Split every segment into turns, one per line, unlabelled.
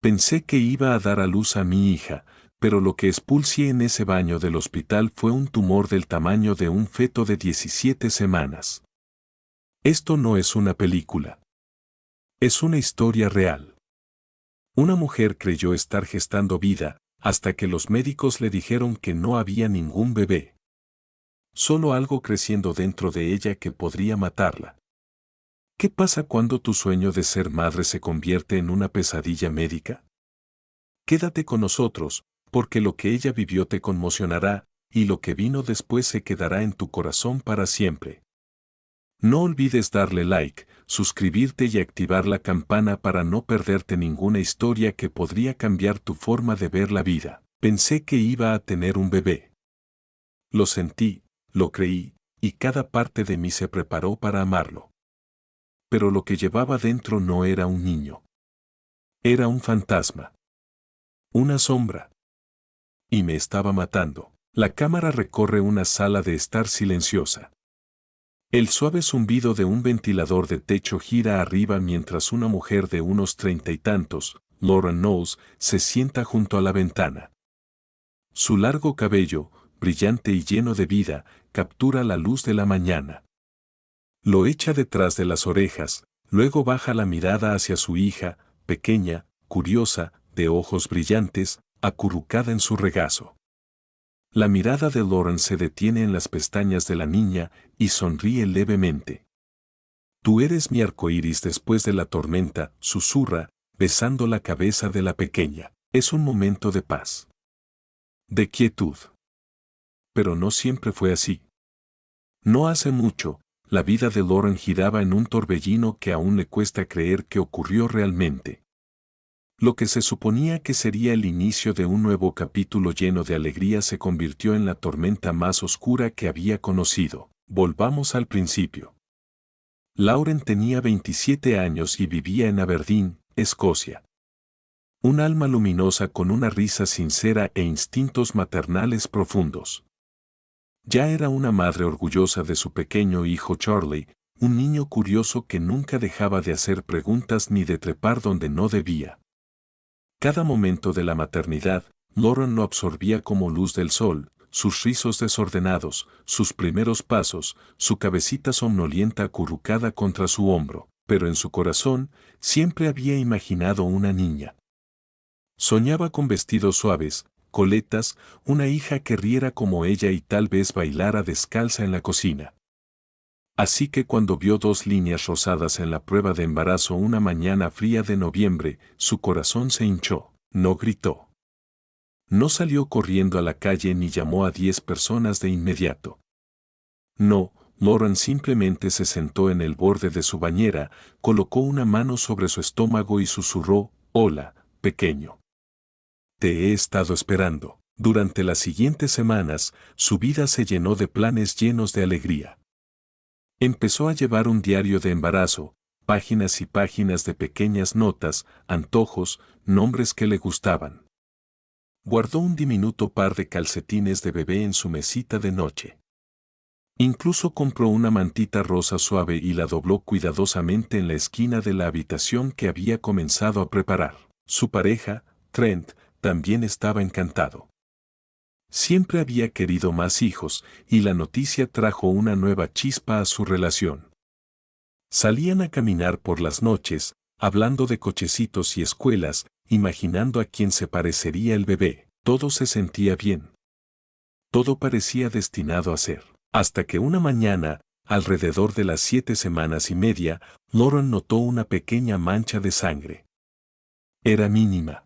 Pensé que iba a dar a luz a mi hija, pero lo que expulsé en ese baño del hospital fue un tumor del tamaño de un feto de 17 semanas. Esto no es una película. Es una historia real. Una mujer creyó estar gestando vida, hasta que los médicos le dijeron que no había ningún bebé. Solo algo creciendo dentro de ella que podría matarla. ¿Qué pasa cuando tu sueño de ser madre se convierte en una pesadilla médica? Quédate con nosotros, porque lo que ella vivió te conmocionará, y lo que vino después se quedará en tu corazón para siempre. No olvides darle like, suscribirte y activar la campana para no perderte ninguna historia que podría cambiar tu forma de ver la vida. Pensé que iba a tener un bebé. Lo sentí, lo creí, y cada parte de mí se preparó para amarlo. Pero lo que llevaba dentro no era un niño. Era un fantasma. Una sombra. Y me estaba matando. La cámara recorre una sala de estar silenciosa. El suave zumbido de un ventilador de techo gira arriba mientras una mujer de unos 30 y tantos, Lauren Knowles, se sienta junto a la ventana. Su largo cabello, brillante y lleno de vida, captura la luz de la mañana. Lo echa detrás de las orejas, luego baja la mirada hacia su hija, pequeña, curiosa, de ojos brillantes, acurrucada en su regazo. La mirada de Lauren se detiene en las pestañas de la niña y sonríe levemente. Tú eres mi arcoíris después de la tormenta, susurra, besando la cabeza de la pequeña. Es un momento de paz. De quietud. Pero no siempre fue así. No hace mucho, la vida de Lauren giraba en un torbellino que aún le cuesta creer que ocurrió realmente. Lo que se suponía que sería el inicio de un nuevo capítulo lleno de alegría se convirtió en la tormenta más oscura que había conocido. Volvamos al principio. Lauren tenía 27 años y vivía en Aberdeen, Escocia. Un alma luminosa con una risa sincera e instintos maternales profundos. Ya era una madre orgullosa de su pequeño hijo Charlie, un niño curioso que nunca dejaba de hacer preguntas ni de trepar donde no debía. Cada momento de la maternidad, Lauren lo absorbía como luz del sol, sus rizos desordenados, sus primeros pasos, su cabecita somnolienta acurrucada contra su hombro, pero en su corazón siempre había imaginado una niña. Soñaba con vestidos suaves, coletas, una hija que riera como ella y tal vez bailara descalza en la cocina. Así que cuando vio 2 líneas rosadas en la prueba de embarazo una mañana fría de noviembre, su corazón se hinchó. No gritó. No salió corriendo a la calle ni llamó a 10 personas de inmediato. No, Lauren simplemente se sentó en el borde de su bañera, colocó una mano sobre su estómago y susurró, «Hola, pequeño. Te he estado esperando». Durante las siguientes semanas, su vida se llenó de planes llenos de alegría. Empezó a llevar un diario de embarazo, páginas y páginas de pequeñas notas, antojos, nombres que le gustaban. Guardó un diminuto par de calcetines de bebé en su mesita de noche. Incluso compró una mantita rosa suave y la dobló cuidadosamente en la esquina de la habitación que había comenzado a preparar. Su pareja, Trent, también estaba encantado. Siempre había querido más hijos, y la noticia trajo una nueva chispa a su relación. Salían a caminar por las noches, hablando de cochecitos y escuelas, imaginando a quién se parecería el bebé. Todo se sentía bien. Todo parecía destinado a ser. Hasta que una mañana, alrededor de las 7 semanas y media, Lauren notó una pequeña mancha de sangre. Era mínima.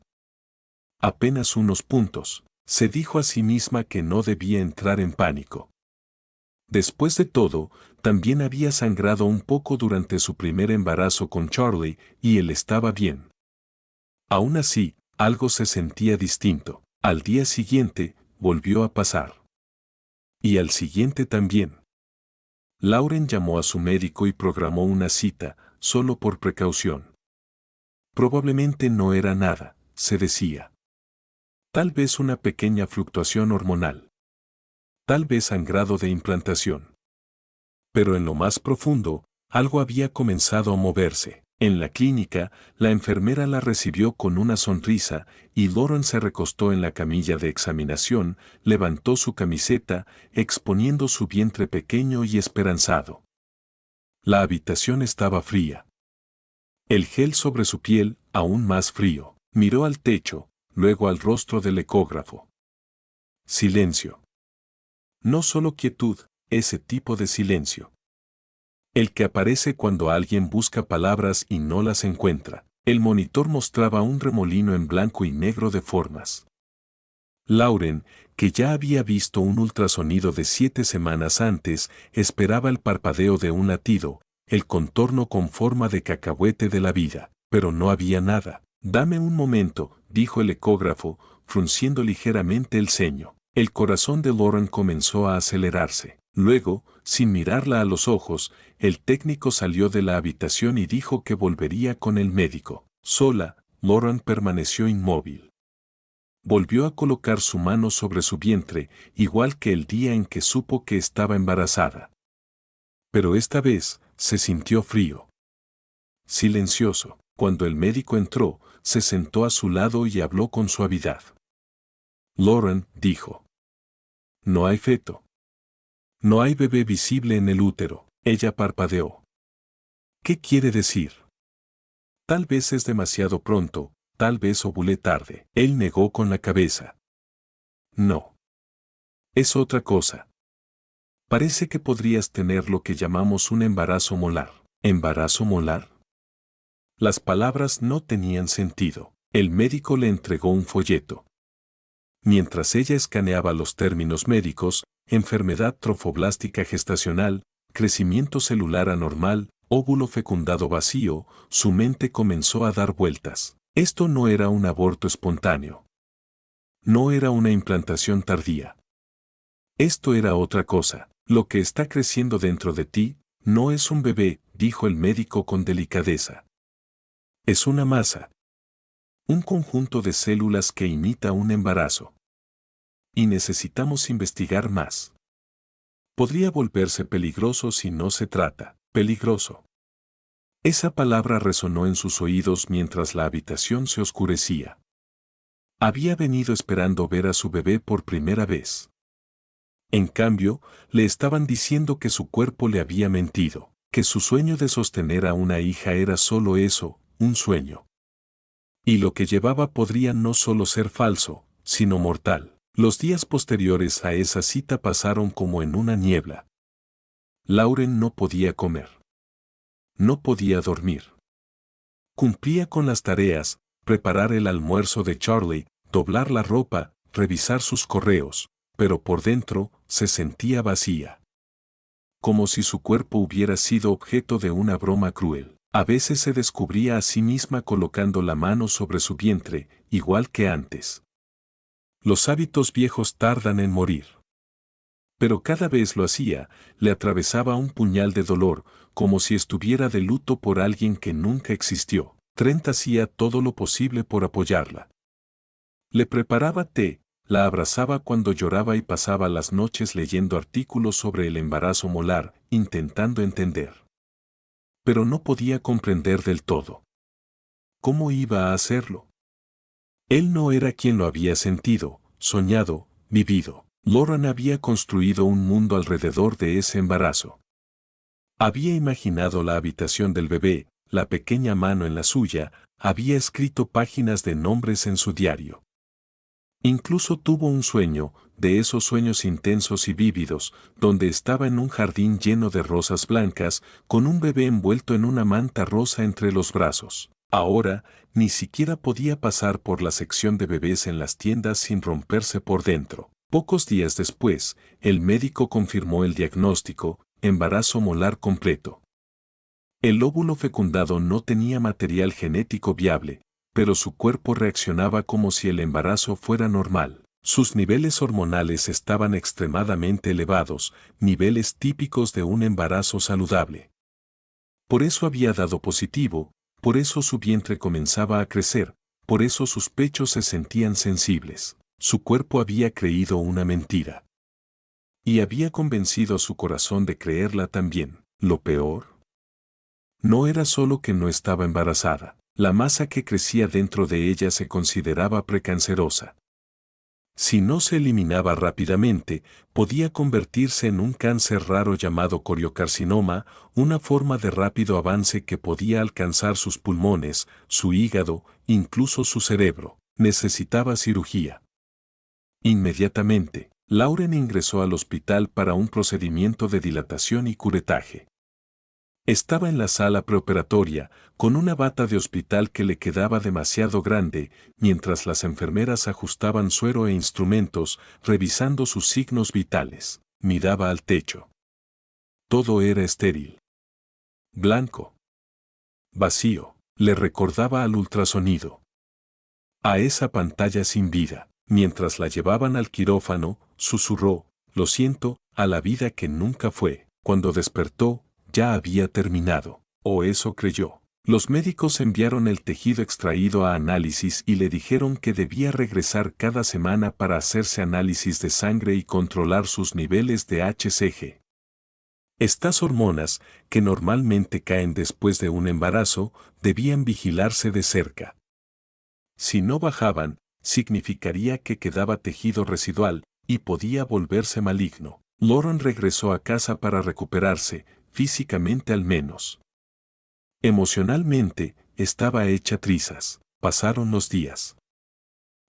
Apenas unos puntos. Se dijo a sí misma que no debía entrar en pánico. Después de todo, también había sangrado un poco durante su primer embarazo con Charlie, y él estaba bien. Aún así, algo se sentía distinto. Al día siguiente, volvió a pasar. Y al siguiente también. Lauren llamó a su médico y programó una cita, solo por precaución. Probablemente no era nada, se decía. Tal vez una pequeña fluctuación hormonal. Tal vez sangrado de implantación. Pero en lo más profundo, algo había comenzado a moverse. En la clínica, la enfermera la recibió con una sonrisa y Lauren se recostó en la camilla de examinación, levantó su camiseta, exponiendo su vientre pequeño y esperanzado. La habitación estaba fría. El gel sobre su piel, aún más frío. Miró al techo, luego al rostro del ecógrafo. Silencio. No solo quietud, ese tipo de silencio. El que aparece cuando alguien busca palabras y no las encuentra. El monitor mostraba un remolino en blanco y negro de formas. Lauren, que ya había visto un ultrasonido de 7 semanas antes, esperaba el parpadeo de un latido, el contorno con forma de cacahuete de la vida, pero no había nada. Dame un momento, dijo el ecógrafo, frunciendo ligeramente el ceño. El corazón de Lauren comenzó a acelerarse. Luego, sin mirarla a los ojos, el técnico salió de la habitación y dijo que volvería con el médico. Sola, Lauren permaneció inmóvil. Volvió a colocar su mano sobre su vientre, igual que el día en que supo que estaba embarazada. Pero esta vez, se sintió frío. Silencioso. Cuando el médico entró, se sentó a su lado y habló con suavidad. Lauren, dijo. No hay feto. No hay bebé visible en el útero. Ella parpadeó. ¿Qué quiere decir? Tal vez es demasiado pronto, tal vez ovulé tarde. Él negó con la cabeza. No. Es otra cosa. Parece que podrías tener lo que llamamos un embarazo molar. ¿Embarazo molar? Las palabras no tenían sentido. El médico le entregó un folleto. Mientras ella escaneaba los términos médicos, enfermedad trofoblástica gestacional, crecimiento celular anormal, óvulo fecundado vacío, su mente comenzó a dar vueltas. Esto no era un aborto espontáneo. No era una implantación tardía. Esto era otra cosa. Lo que está creciendo dentro de ti, no es un bebé, dijo el médico con delicadeza. Es una masa. Un conjunto de células que imita un embarazo. Y necesitamos investigar más. Podría volverse peligroso si no se trata. Peligroso. Esa palabra resonó en sus oídos mientras la habitación se oscurecía. Había venido esperando ver a su bebé por primera vez. En cambio, le estaban diciendo que su cuerpo le había mentido, que su sueño de sostener a una hija era solo eso, un sueño. Y lo que llevaba podría no solo ser falso, sino mortal. Los días posteriores a esa cita pasaron como en una niebla. Lauren no podía comer. No podía dormir. Cumplía con las tareas, preparar el almuerzo de Charlie, doblar la ropa, revisar sus correos, pero por dentro se sentía vacía. Como si su cuerpo hubiera sido objeto de una broma cruel. A veces se descubría a sí misma colocando la mano sobre su vientre, igual que antes. Los hábitos viejos tardan en morir. Pero cada vez lo hacía, le atravesaba un puñal de dolor, como si estuviera de luto por alguien que nunca existió. Trent hacía todo lo posible por apoyarla. Le preparaba té, la abrazaba cuando lloraba y pasaba las noches leyendo artículos sobre el embarazo molar, intentando entender. Pero no podía comprender del todo. ¿Cómo iba a hacerlo? Él no era quien lo había sentido, soñado, vivido. Lauren había construido un mundo alrededor de ese embarazo. Había imaginado la habitación del bebé, la pequeña mano en la suya, había escrito páginas de nombres en su diario. Incluso tuvo un sueño, de esos sueños intensos y vívidos, donde estaba en un jardín lleno de rosas blancas, con un bebé envuelto en una manta rosa entre los brazos. Ahora, ni siquiera podía pasar por la sección de bebés en las tiendas sin romperse por dentro. Pocos días después, el médico confirmó el diagnóstico, embarazo molar completo. El óvulo fecundado no tenía material genético viable, pero su cuerpo reaccionaba como si el embarazo fuera normal. Sus niveles hormonales estaban extremadamente elevados, niveles típicos de un embarazo saludable. Por eso había dado positivo, por eso su vientre comenzaba a crecer, por eso sus pechos se sentían sensibles. Su cuerpo había creído una mentira. Y había convencido a su corazón de creerla también. Lo peor No era solo que no estaba embarazada. La masa que crecía dentro de ella se consideraba precancerosa. Si no se eliminaba rápidamente, podía convertirse en un cáncer raro llamado coriocarcinoma, una forma de rápido avance que podía alcanzar sus pulmones, su hígado, incluso su cerebro. Necesitaba cirugía. Inmediatamente, Lauren ingresó al hospital para un procedimiento de dilatación y curetaje. Estaba en la sala preoperatoria, con una bata de hospital que le quedaba demasiado grande, mientras las enfermeras ajustaban suero e instrumentos, revisando sus signos vitales. Miraba al techo. Todo era estéril. Blanco. Vacío. Le recordaba al ultrasonido. A esa pantalla sin vida. Mientras la llevaban al quirófano, susurró, «Lo siento, a la vida que nunca fue». Cuando despertó, ya había terminado, o eso creyó. Los médicos enviaron el tejido extraído a análisis y le dijeron que debía regresar cada semana para hacerse análisis de sangre y controlar sus niveles de HCG. Estas hormonas, que normalmente caen después de un embarazo, debían vigilarse de cerca. Si no bajaban, significaría que quedaba tejido residual y podía volverse maligno. Lauren regresó a casa para recuperarse, físicamente al menos. Emocionalmente, estaba hecha trizas. Pasaron los días.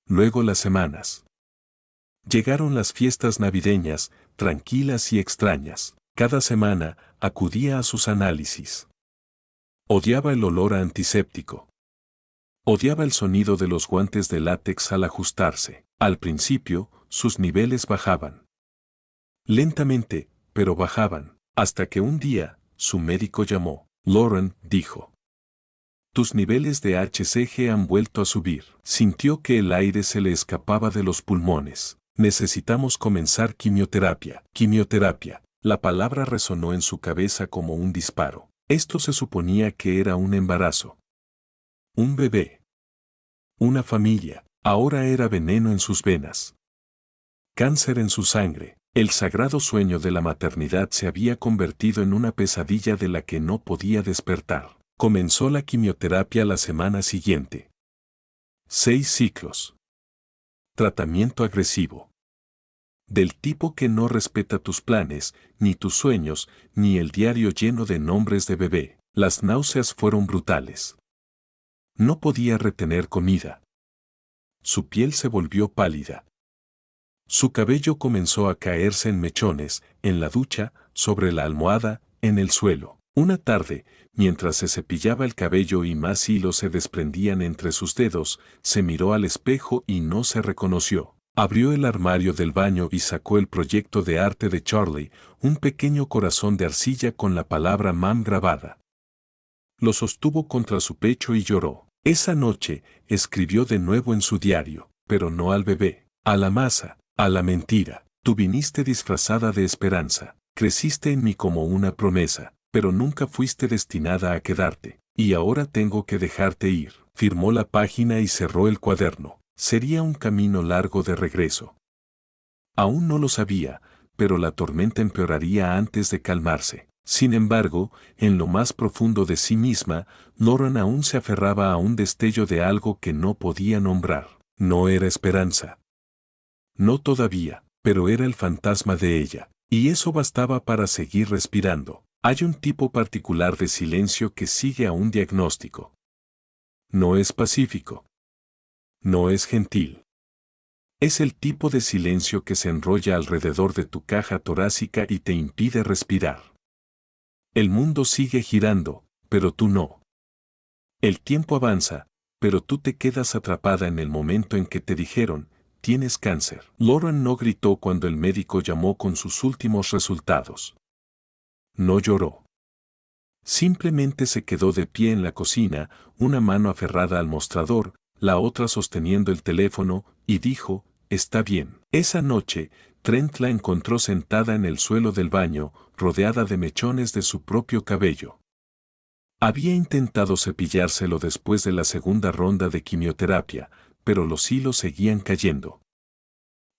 Luego las semanas. Llegaron las fiestas navideñas, tranquilas y extrañas. Cada semana, acudía a sus análisis. Odiaba el olor a antiséptico. Odiaba el sonido de los guantes de látex al ajustarse. Al principio, sus niveles bajaban. Lentamente, pero bajaban. Hasta que un día, su médico llamó. Lauren, dijo. Tus niveles de HCG han vuelto a subir. Sintió que el aire se le escapaba de los pulmones. Necesitamos comenzar quimioterapia. Quimioterapia. La palabra resonó en su cabeza como un disparo. Esto se suponía que era un embarazo. Un bebé. Una familia. Ahora era veneno en sus venas. Cáncer en su sangre. El sagrado sueño de la maternidad se había convertido en una pesadilla de la que no podía despertar. Comenzó la quimioterapia la semana siguiente. 6 ciclos. Tratamiento agresivo. Del tipo que no respeta tus planes, ni tus sueños, ni el diario lleno de nombres de bebé. Las náuseas fueron brutales. No podía retener comida. Su piel se volvió pálida. Su cabello comenzó a caerse en mechones, en la ducha, sobre la almohada, en el suelo. Una tarde, mientras se cepillaba el cabello y más hilos se desprendían entre sus dedos, se miró al espejo y no se reconoció. Abrió el armario del baño y sacó el proyecto de arte de Charlie, un pequeño corazón de arcilla con la palabra Mam grabada. Lo sostuvo contra su pecho y lloró. Esa noche, escribió de nuevo en su diario, pero no al bebé, a la masa. A la mentira. Tú viniste disfrazada de esperanza. Creciste en mí como una promesa, pero nunca fuiste destinada a quedarte. Y ahora tengo que dejarte ir. Firmó la página y cerró el cuaderno. Sería un camino largo de regreso. Aún no lo sabía, pero la tormenta empeoraría antes de calmarse. Sin embargo, en lo más profundo de sí misma, Lauren aún se aferraba a un destello de algo que no podía nombrar. No era esperanza. No todavía, pero era el fantasma de ella, y eso bastaba para seguir respirando. Hay un tipo particular de silencio que sigue a un diagnóstico. No es pacífico. No es gentil. Es el tipo de silencio que se enrolla alrededor de tu caja torácica y te impide respirar. El mundo sigue girando, pero tú no. El tiempo avanza, pero tú te quedas atrapada en el momento en que te dijeron, tienes cáncer. Lauren no gritó cuando el médico llamó con sus últimos resultados. No lloró. Simplemente se quedó de pie en la cocina, una mano aferrada al mostrador, la otra sosteniendo el teléfono, y dijo, está bien. Esa noche, Trent la encontró sentada en el suelo del baño, rodeada de mechones de su propio cabello. Había intentado cepillárselo después de la segunda ronda de quimioterapia, pero los hilos seguían cayendo.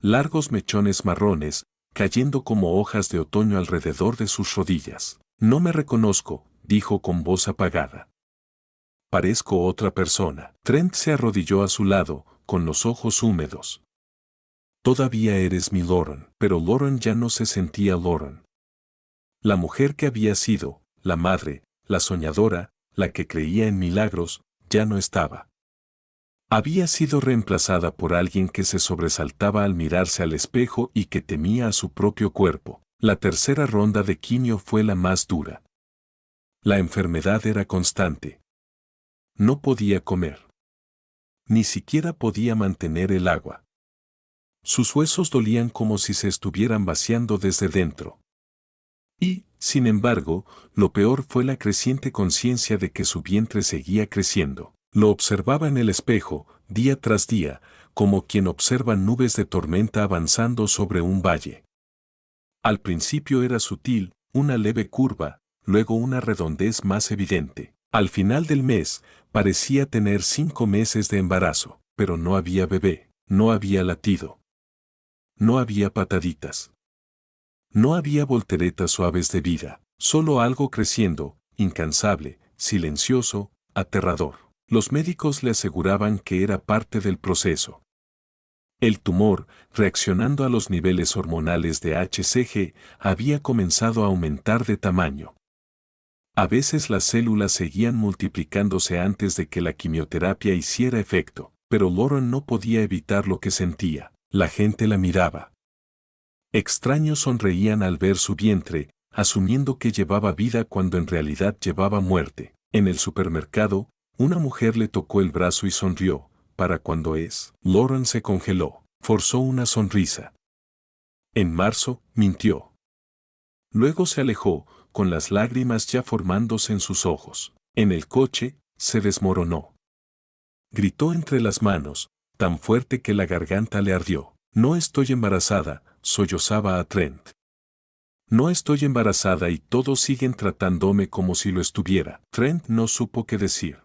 Largos mechones marrones, cayendo como hojas de otoño alrededor de sus rodillas. No me reconozco, dijo con voz apagada. Parezco otra persona. Trent se arrodilló a su lado, con los ojos húmedos. Todavía eres mi Lauren. Pero Lauren ya no se sentía Lauren. La mujer que había sido, la madre, la soñadora, la que creía en milagros, ya no estaba. Había sido reemplazada por alguien que se sobresaltaba al mirarse al espejo y que temía a su propio cuerpo. La tercera ronda de quimio fue la más dura. La enfermedad era constante. No podía comer. Ni siquiera podía mantener el agua. Sus huesos dolían como si se estuvieran vaciando desde dentro. Y, sin embargo, lo peor fue la creciente conciencia de que su vientre seguía creciendo. Lo observaba en el espejo, día tras día, como quien observa nubes de tormenta avanzando sobre un valle. Al principio era sutil, una leve curva, luego una redondez más evidente. Al final del mes, parecía tener 5 meses de embarazo, pero no había bebé, no había latido. No había pataditas. No había volteretas suaves de vida, solo algo creciendo, incansable, silencioso, aterrador. Los médicos le aseguraban que era parte del proceso. El tumor, reaccionando a los niveles hormonales de HCG, había comenzado a aumentar de tamaño. A veces las células seguían multiplicándose antes de que la quimioterapia hiciera efecto, pero Lauren no podía evitar lo que sentía. La gente la miraba. Extraños sonreían al ver su vientre, asumiendo que llevaba vida cuando en realidad llevaba muerte. En el supermercado, una mujer le tocó el brazo y sonrió. ¿Para cuándo es? Lauren se congeló, forzó una sonrisa. En marzo, mintió. Luego se alejó, con las lágrimas ya formándose en sus ojos. En el coche, se desmoronó. Gritó entre las manos, tan fuerte que la garganta le ardió. No estoy embarazada, sollozaba a Trent. No estoy embarazada y todos siguen tratándome como si lo estuviera. Trent no supo qué decir.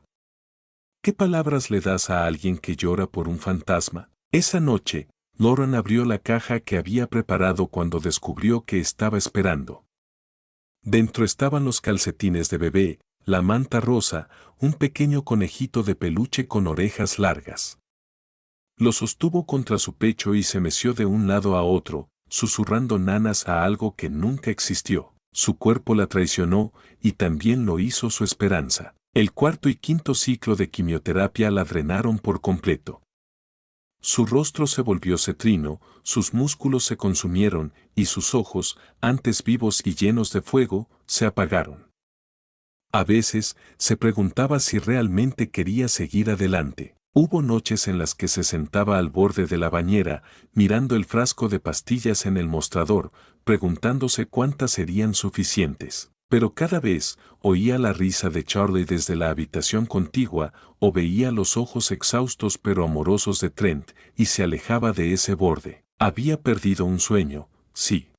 ¿Qué palabras le das a alguien que llora por un fantasma? Esa noche, Lauren abrió la caja que había preparado cuando descubrió que estaba esperando. Dentro estaban los calcetines de bebé, la manta rosa, un pequeño conejito de peluche con orejas largas. Lo sostuvo contra su pecho y se meció de un lado a otro, susurrando nanas a algo que nunca existió. Su cuerpo la traicionó y también lo hizo su esperanza. El cuarto y quinto ciclo de quimioterapia la drenaron por completo. Su rostro se volvió cetrino, sus músculos se consumieron y sus ojos, antes vivos y llenos de fuego, se apagaron. A veces, se preguntaba si realmente quería seguir adelante. Hubo noches en las que se sentaba al borde de la bañera, mirando el frasco de pastillas en el mostrador, preguntándose cuántas serían suficientes. Pero cada vez oía la risa de Charlie desde la habitación contigua o veía los ojos exhaustos pero amorosos de Trent y se alejaba de ese borde. Había perdido un sueño, sí.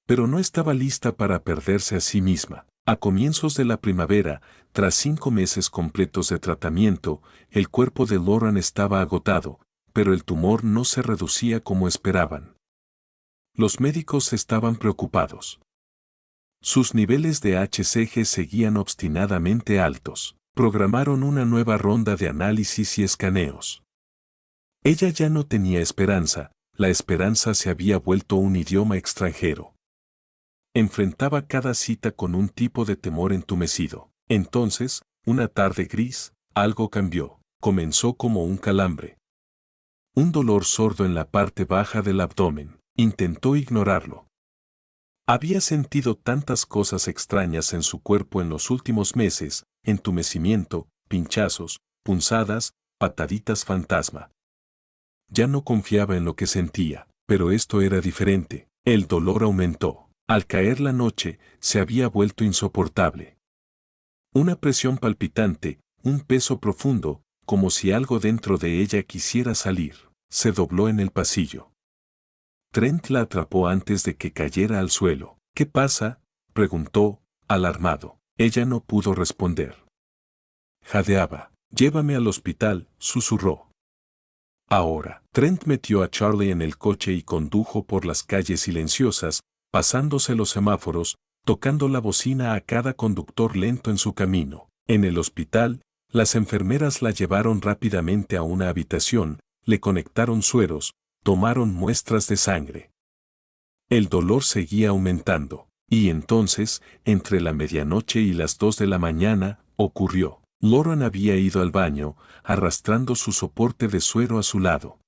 Pero no estaba lista para perderse a sí misma. A comienzos de la primavera, tras 5 meses completos de tratamiento, el cuerpo de Lauren estaba agotado, pero el tumor no se reducía como esperaban. Los médicos estaban preocupados. Sus niveles de HCG seguían obstinadamente altos. Programaron una nueva ronda de análisis y escaneos. Ella ya no tenía esperanza, la esperanza se había vuelto un idioma extranjero. Enfrentaba cada cita con un tipo de temor entumecido. Entonces, una tarde gris, algo cambió. Comenzó como un calambre. Un dolor sordo en la parte baja del abdomen. Intentó ignorarlo. Había sentido tantas cosas extrañas en su cuerpo en los últimos meses, entumecimiento, pinchazos, punzadas, pataditas fantasma. Ya no confiaba en lo que sentía, pero esto era diferente. El dolor aumentó. Al caer la noche, se había vuelto insoportable. Una presión palpitante, un peso profundo, como si algo dentro de ella quisiera salir, se dobló en el pasillo. Trent la atrapó antes de que cayera al suelo. ¿Qué pasa?, preguntó, alarmado. Ella no pudo responder. Jadeaba. Llévame al hospital, susurró. Ahora. Trent metió a Charlie en el coche y condujo por las calles silenciosas, pasándose los semáforos, tocando la bocina a cada conductor lento en su camino. En el hospital, las enfermeras la llevaron rápidamente a una habitación, le conectaron sueros, tomaron muestras de sangre. El dolor seguía aumentando, y entonces, entre la medianoche y las 2 de la mañana, ocurrió. Lauren había ido al baño, arrastrando su soporte de suero a su lado.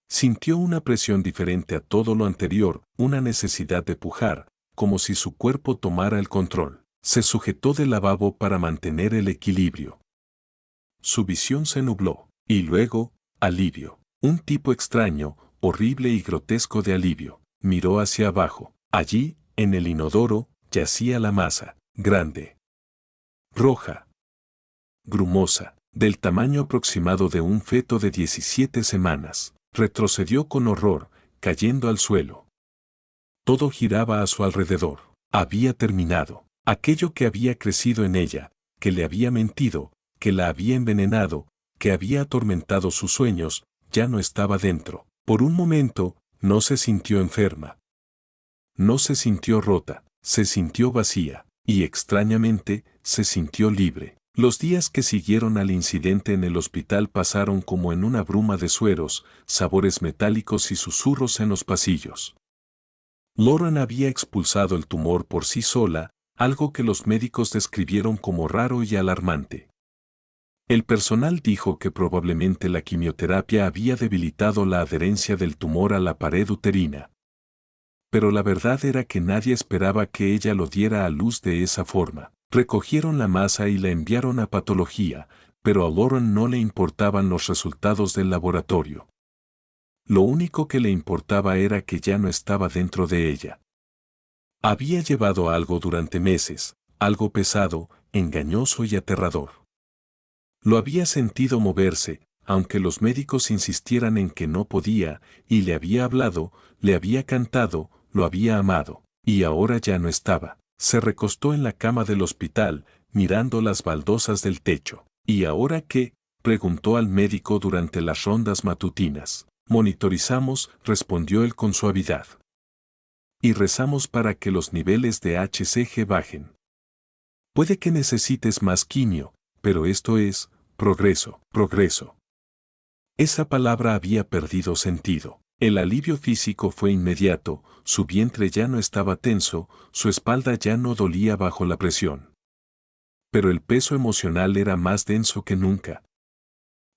Sintió una presión diferente a todo lo anterior, una necesidad de pujar, como si su cuerpo tomara el control. Se sujetó del lavabo para mantener el equilibrio. Su visión se nubló, y luego, alivio. Un tipo extraño, horrible y grotesco de alivio. Miró hacia abajo. Allí, en el inodoro, yacía la masa, grande, roja, grumosa, del tamaño aproximado de un feto de 17 semanas. Retrocedió con horror, cayendo al suelo. Todo giraba a su alrededor. Había terminado. Aquello que había crecido en ella, que le había mentido, que la había envenenado, que había atormentado sus sueños, ya no estaba dentro. Por un momento, no se sintió enferma. No se sintió rota, se sintió vacía, y extrañamente, se sintió libre. Los días que siguieron al incidente en el hospital pasaron como en una bruma de sueros, sabores metálicos y susurros en los pasillos. Lauren había expulsado el tumor por sí sola, algo que los médicos describieron como raro y alarmante. El personal dijo que probablemente la quimioterapia había debilitado la adherencia del tumor a la pared uterina. Pero la verdad era que nadie esperaba que ella lo diera a luz de esa forma. Recogieron la masa y la enviaron a patología, pero a Lauren no le importaban los resultados del laboratorio. Lo único que le importaba era que ya no estaba dentro de ella. Había llevado algo durante meses, algo pesado, engañoso y aterrador. Lo había sentido moverse, aunque los médicos insistieran en que no podía, y le había hablado, le había cantado, lo había amado, y ahora ya no estaba. Se recostó en la cama del hospital, mirando las baldosas del techo. ¿Y ahora qué?, preguntó al médico durante las rondas matutinas. Monitorizamos, respondió él con suavidad. Y rezamos para que los niveles de HCG bajen. Puede que necesites más quimio, pero esto es progreso, progreso. Esa palabra había perdido sentido. El alivio físico fue inmediato, su vientre ya no estaba tenso, su espalda ya no dolía bajo la presión. Pero el peso emocional era más denso que nunca.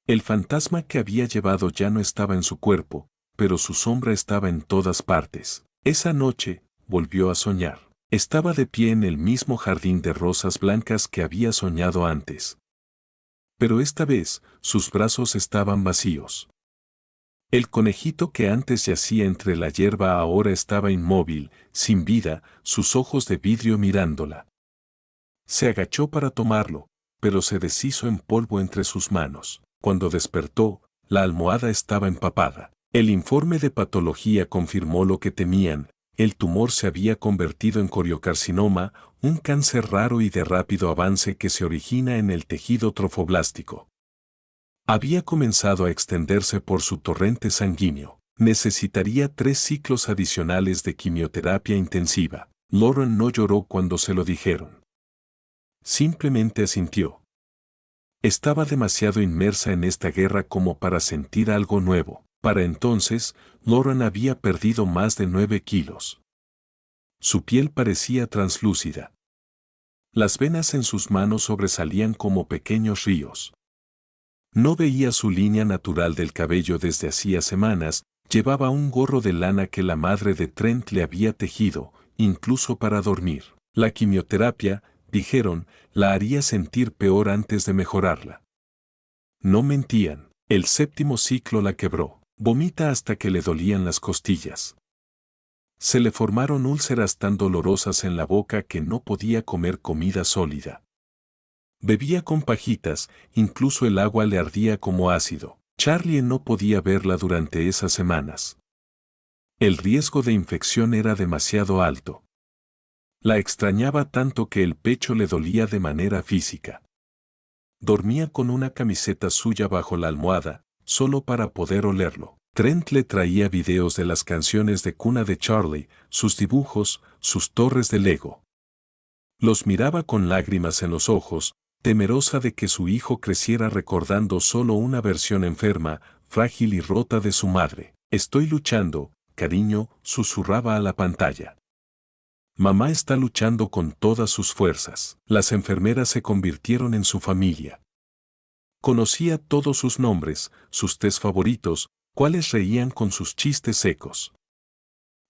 El fantasma que había llevado ya no estaba en su cuerpo, pero su sombra estaba en todas partes. Esa noche, volvió a soñar. Estaba de pie en el mismo jardín de rosas blancas que había soñado antes. Pero esta vez, sus brazos estaban vacíos. El conejito que antes yacía entre la hierba ahora estaba inmóvil, sin vida, sus ojos de vidrio mirándola. Se agachó para tomarlo, pero se deshizo en polvo entre sus manos. Cuando despertó, la almohada estaba empapada. El informe de patología confirmó lo que temían: el tumor se había convertido en coriocarcinoma, un cáncer raro y de rápido avance que se origina en el tejido trofoblástico. Había comenzado a extenderse por su torrente sanguíneo. Necesitaría 3 ciclos adicionales de quimioterapia intensiva. Lauren no lloró cuando se lo dijeron. Simplemente asintió. Estaba demasiado inmersa en esta guerra como para sentir algo nuevo. Para entonces, Lauren había perdido más de 9 kilos. Su piel parecía translúcida. Las venas en sus manos sobresalían como pequeños ríos. No veía su línea natural del cabello desde hacía semanas, llevaba un gorro de lana que la madre de Trent le había tejido, incluso para dormir. La quimioterapia, dijeron, la haría sentir peor antes de mejorarla. No mentían. El 7º ciclo la quebró. Vomita hasta que le dolían las costillas. Se le formaron úlceras tan dolorosas en la boca que no podía comer comida sólida. Bebía con pajitas, incluso el agua le ardía como ácido. Charlie no podía verla durante esas semanas. El riesgo de infección era demasiado alto. La extrañaba tanto que el pecho le dolía de manera física. Dormía con una camiseta suya bajo la almohada, solo para poder olerlo. Trent le traía videos de las canciones de cuna de Charlie, sus dibujos, sus torres de Lego. Los miraba con lágrimas en los ojos, temerosa de que su hijo creciera recordando solo una versión enferma, frágil y rota de su madre. Estoy luchando, cariño, susurraba a la pantalla. Mamá está luchando con todas sus fuerzas. Las enfermeras se convirtieron en su familia. Conocía todos sus nombres, sus tés favoritos, cuales reían con sus chistes secos.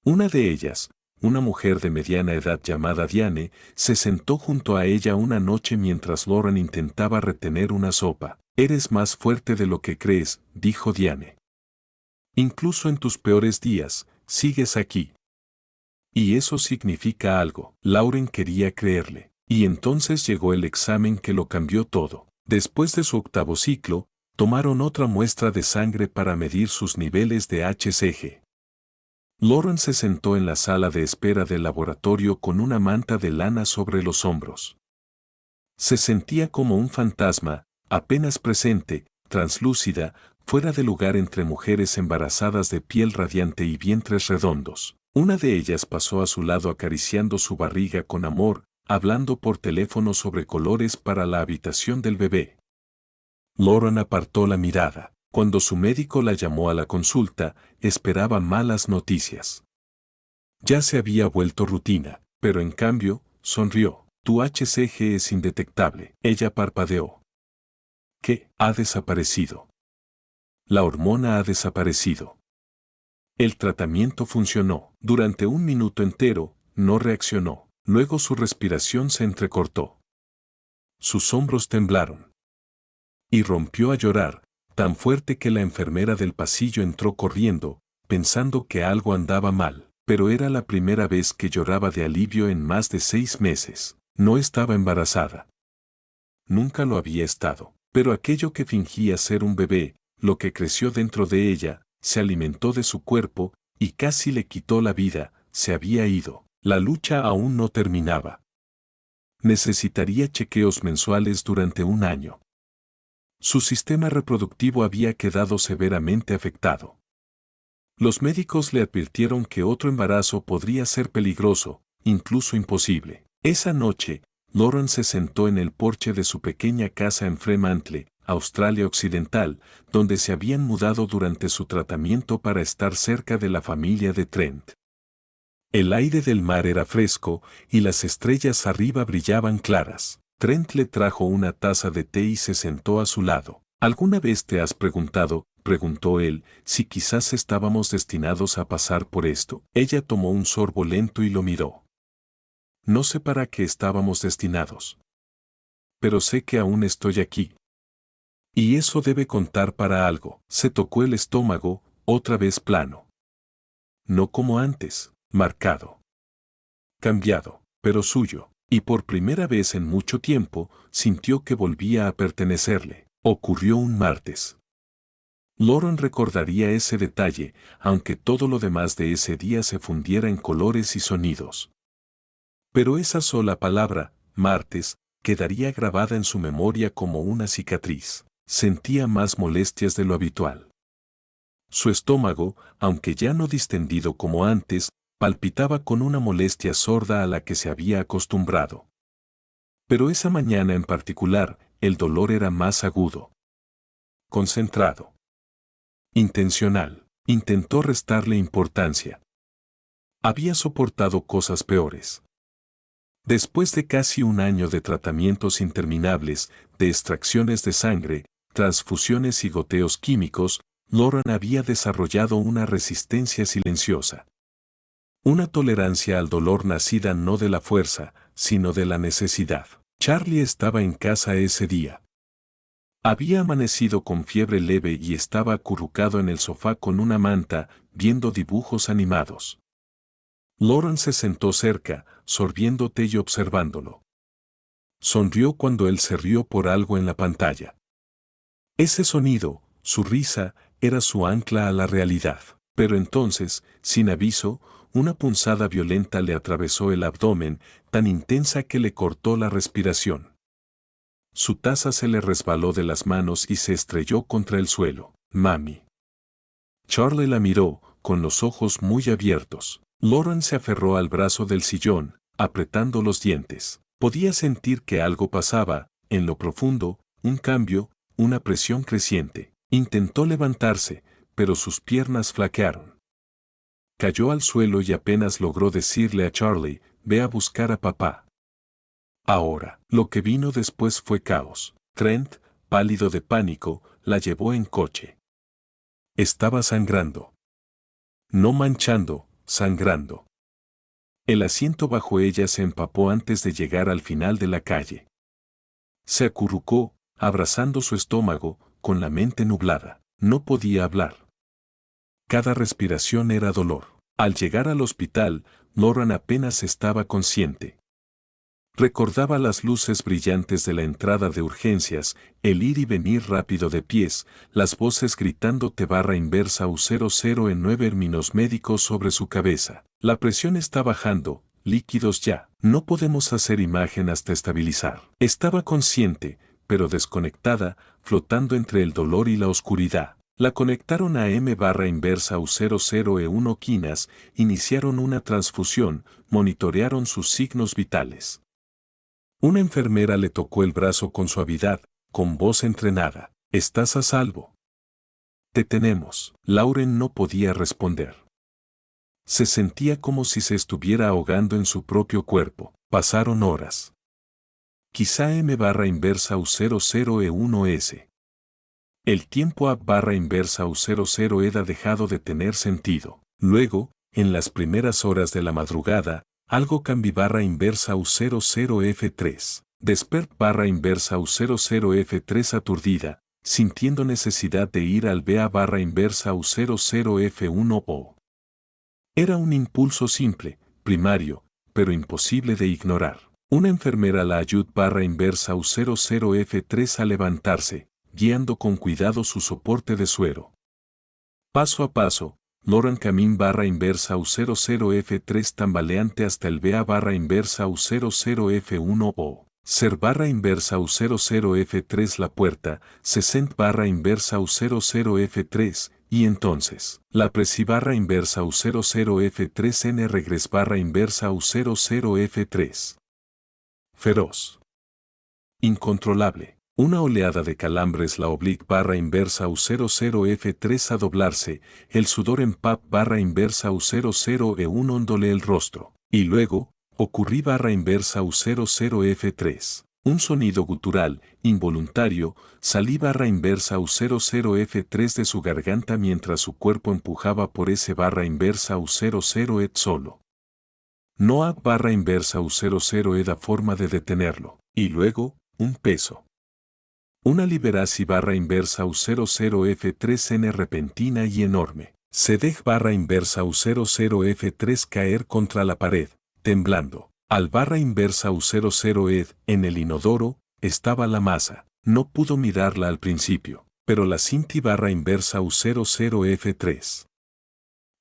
Una de ellas, una mujer de mediana edad llamada Diane, se sentó junto a ella una noche mientras Lauren intentaba retener una sopa. Eres más fuerte de lo que crees, dijo Diane. Incluso en tus peores días, sigues aquí. Y eso significa algo. Lauren quería creerle. Y entonces llegó el examen que lo cambió todo. Después de su octavo ciclo, tomaron otra muestra de sangre para medir sus niveles de HCG. Lauren se sentó en la sala de espera del laboratorio con una manta de lana sobre los hombros. Se sentía como un fantasma, apenas presente, translúcida, fuera de lugar entre mujeres embarazadas de piel radiante y vientres redondos. Una de ellas pasó a su lado acariciando su barriga con amor, hablando por teléfono sobre colores para la habitación del bebé. Lauren apartó la mirada. Cuando su médico la llamó a la consulta, esperaba malas noticias. Ya se había vuelto rutina, pero en cambio, sonrió. Tu HCG es indetectable. Ella parpadeó. ¿Qué? Ha desaparecido. La hormona ha desaparecido. El tratamiento funcionó. Durante un minuto entero, no reaccionó. Luego su respiración se entrecortó. Sus hombros temblaron. Y rompió a llorar, tan fuerte que la enfermera del pasillo entró corriendo, pensando que algo andaba mal, pero era la primera vez que lloraba de alivio en más de 6 meses. No estaba embarazada. Nunca lo había estado, pero aquello que fingía ser un bebé, lo que creció dentro de ella, se alimentó de su cuerpo, y casi le quitó la vida, se había ido. La lucha aún no terminaba. Necesitaría chequeos mensuales durante un año. Su sistema reproductivo había quedado severamente afectado. Los médicos le advirtieron que otro embarazo podría ser peligroso, incluso imposible. Esa noche, Lauren se sentó en el porche de su pequeña casa en Fremantle, Australia Occidental, donde se habían mudado durante su tratamiento para estar cerca de la familia de Trent. El aire del mar era fresco y las estrellas arriba brillaban claras. Trent le trajo una taza de té y se sentó a su lado. ¿Alguna vez te has preguntado, preguntó él, si quizás estábamos destinados a pasar por esto? Ella tomó un sorbo lento y lo miró. No sé para qué estábamos destinados. Pero sé que aún estoy aquí. Y eso debe contar para algo. Se tocó el estómago, otra vez plano. No como antes, marcado. Cambiado, pero suyo. Y por primera vez en mucho tiempo, sintió que volvía a pertenecerle. Ocurrió un martes. Lauren recordaría ese detalle, aunque todo lo demás de ese día se fundiera en colores y sonidos. Pero esa sola palabra, martes, quedaría grabada en su memoria como una cicatriz. Sentía más molestias de lo habitual. Su estómago, aunque ya no distendido como antes, palpitaba con una molestia sorda a la que se había acostumbrado. Pero esa mañana en particular, el dolor era más agudo. Concentrado. Intencional. Intentó restarle importancia. Había soportado cosas peores. Después de casi un año de tratamientos interminables, de extracciones de sangre, transfusiones y goteos químicos, Lauren había desarrollado una resistencia silenciosa. Una tolerancia al dolor nacida no de la fuerza, sino de la necesidad. Charlie estaba en casa ese día. Había amanecido con fiebre leve y estaba acurrucado en el sofá con una manta, viendo dibujos animados. Lauren se sentó cerca, sorbiendo té y observándolo. Sonrió cuando él se rió por algo en la pantalla. Ese sonido, su risa, era su ancla a la realidad. Pero entonces, sin aviso, una punzada violenta le atravesó el abdomen, tan intensa que le cortó la respiración. Su taza se le resbaló de las manos y se estrelló contra el suelo. Mami. Charlie la miró, con los ojos muy abiertos. Lauren se aferró al brazo del sillón, apretando los dientes. Podía sentir que algo pasaba, en lo profundo, un cambio, una presión creciente. Intentó levantarse, pero sus piernas flaquearon. Cayó al suelo y apenas logró decirle a Charlie, ve a buscar a papá. Ahora, lo que vino después fue caos. Trent, pálido de pánico, la llevó en coche. Estaba sangrando. No manchando, sangrando. El asiento bajo ella se empapó antes de llegar al final de la calle. Se acurrucó, abrazando su estómago, con la mente nublada. No podía hablar. Cada respiración era dolor. Al llegar al hospital, Lauren apenas estaba consciente. Recordaba las luces brillantes de la entrada de urgencias, el ir y venir rápido de pies, las voces gritando T/inversa U00 en 9 términos médicos sobre su cabeza. La presión está bajando, líquidos ya. No podemos hacer imagen hasta estabilizar. Estaba consciente, pero desconectada, flotando entre el dolor y la oscuridad. La conectaron a M/inversa U00E1 quinas, iniciaron una transfusión, monitorearon sus signos vitales. Una enfermera le tocó el brazo con suavidad, con voz entrenada. «Estás a salvo. Te tenemos». Lauren no podía responder. Se sentía como si se estuviera ahogando en su propio cuerpo. Pasaron horas. Quizá M/inversa U00E1S. El tiempo A/inversa U00 ha dejado de tener sentido. Luego, en las primeras horas de la madrugada, algo cambi/inversa U00F3. Despert/inversa U00F3 aturdida, sintiendo necesidad de ir al BA/inversa U00F1O. Era un impulso simple, primario, pero imposible de ignorar. Una enfermera la ayud/inversa U00F3 a levantarse, guiando con cuidado su soporte de suero. Paso a paso, Lauren Camin/inversa U00F3 tambaleante hasta el BA/inversa U00F1O. Ser/inversa U00F3 la puerta, 60/inversa U00F3, y entonces, la presi/inversa U00F3N regres/inversa U00F3. Feroz. Incontrolable. Una oleada de calambres la oblique/inversa U00F3 a doblarse, el sudor en PAP/inversa U00E1 ondole el rostro. Y luego, ocurrí/inversa U00F3. Un sonido gutural, involuntario, salí/inversa U00F3 de su garganta mientras su cuerpo empujaba por S/inversa U00E solo. No A/inversa U00E da forma de detenerlo. Y luego, un peso. Una liberaci/inversa U00F3N repentina y enorme. Se dej/inversa U00F3 caer contra la pared, temblando. Al/inversa U00Ed, en el inodoro, estaba la masa. No pudo mirarla al principio, pero la cinti/inversa U00F3.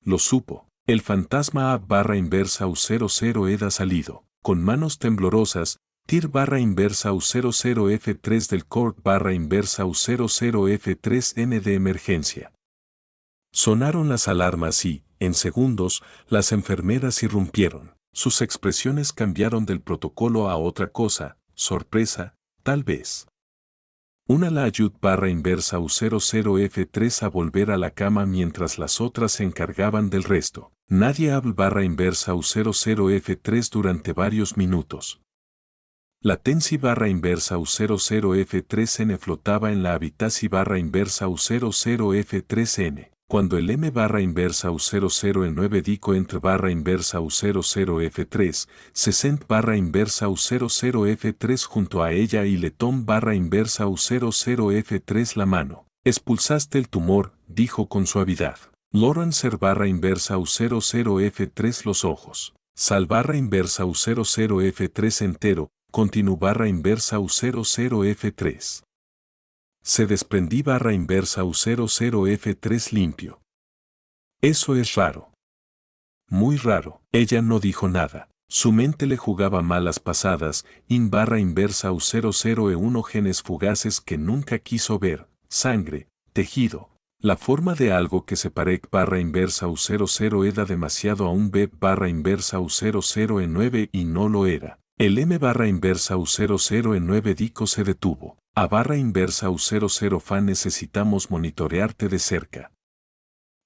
Lo supo. El fantasma A/inversa U00Ed ha salido. Con manos temblorosas, TIR/inversa U00F3 del CORT/inversa U00F3N de emergencia. Sonaron las alarmas y, en segundos, las enfermeras irrumpieron. Sus expresiones cambiaron del protocolo a otra cosa, sorpresa, tal vez. Una la ayud/inversa U00F3 a volver a la cama mientras las otras se encargaban del resto. Nadie habla/inversa U00F3 durante varios minutos. La tensi/inversa U00F3N flotaba en la habitaci/inversa U00F3N. Cuando el M/inversa U00E9 dico entre/inversa U00F3, 60/inversa U00F3 junto a ella y le tom/inversa U00F3 la mano. Expulsaste el tumor, dijo con suavidad. Lauren ser/inversa U00F3 los ojos. Sal/inversa U00F3 entero, continu/inversa U00F3. Se desprendí/inversa U00F3 limpio. Eso es raro. Muy raro. Ella no dijo nada. Su mente le jugaba malas pasadas, in/inversa U00E1 genes fugaces que nunca quiso ver, sangre, tejido. La forma de algo que se parec/inversa U00 era demasiado a un B/inversa U00E9 y no lo era. El M barra inversa U00 en 9 Dico se detuvo. A barra inversa U00 fan necesitamos monitorearte de cerca.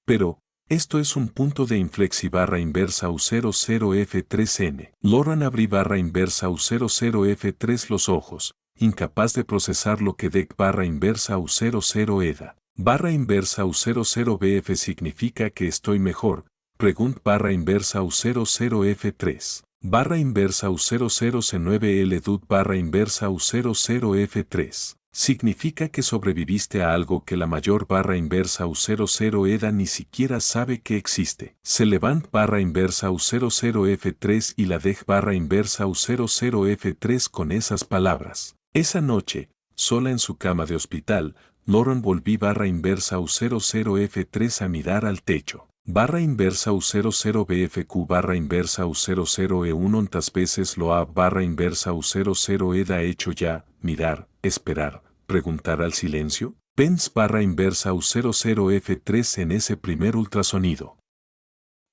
Pero, esto es un punto de inflexi barra inversa U00F3N. Lauren abrí barra inversa U00F3 los ojos, incapaz de procesar lo que dec barra inversa U00 EDA. Barra inversa U00BF significa que estoy mejor, pregunt barra inversa U00F3. Barra inversa U00C9L dut barra inversa U00F3. Significa que sobreviviste a algo que la mayor barra inversa U00 EDA ni siquiera sabe que existe. Se levant barra inversa U00F3 y la dej barra inversa U00F3 con esas palabras. Esa noche, sola en su cama de hospital, Lauren volví barra inversa U00F3 a mirar al techo. Barra inversa U00BFQ barra inversa U00E1 ontas veces lo ha barra inversa U00 EDA hecho ya, mirar, esperar, preguntar al silencio. Pens barra inversa U00F3 en ese primer ultrasonido.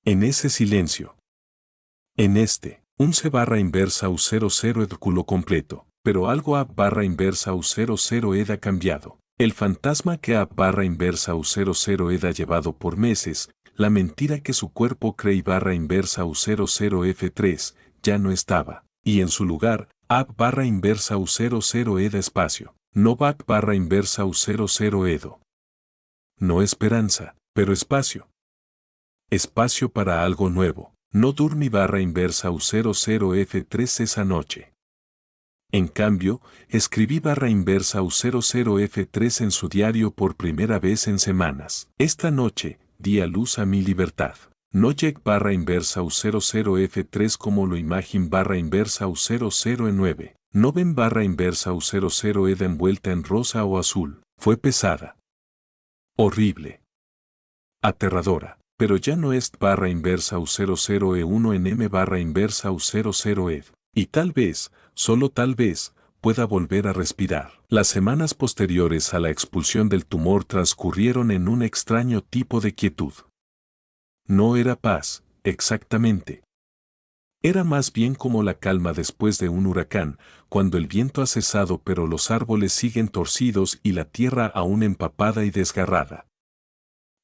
En ese silencio. En este, un C barra inversa U00 edculo completo, pero algo a barra inversa U00 EDA cambiado. El fantasma que a barra inversa U00 EDA llevado por meses, la mentira que su cuerpo cree barra inversa U00F3, ya no estaba, y en su lugar, ab barra inversa U00 EDA espacio, no back barra inversa U00 EDO. No esperanza, pero espacio. Espacio para algo nuevo, no dormí barra inversa U00F3 esa noche. En cambio, escribí barra inversa U00F3 en su diario por primera vez en semanas. Esta noche, di a luz a mi libertad. No lleg barra inversa U00F3 como lo imagine barra inversa U00E9. No ven barra inversa U00 EDA envuelta en rosa o azul. Fue pesada. Horrible. Aterradora. Pero ya no es barra inversa U00E1 en M barra inversa U00 ED. Y tal vez, solo tal vez, pueda volver a respirar. Las semanas posteriores a la expulsión del tumor transcurrieron en un extraño tipo de quietud. No era paz, exactamente. Era más bien como la calma después de un huracán, cuando el viento ha cesado pero los árboles siguen torcidos y la tierra aún empapada y desgarrada.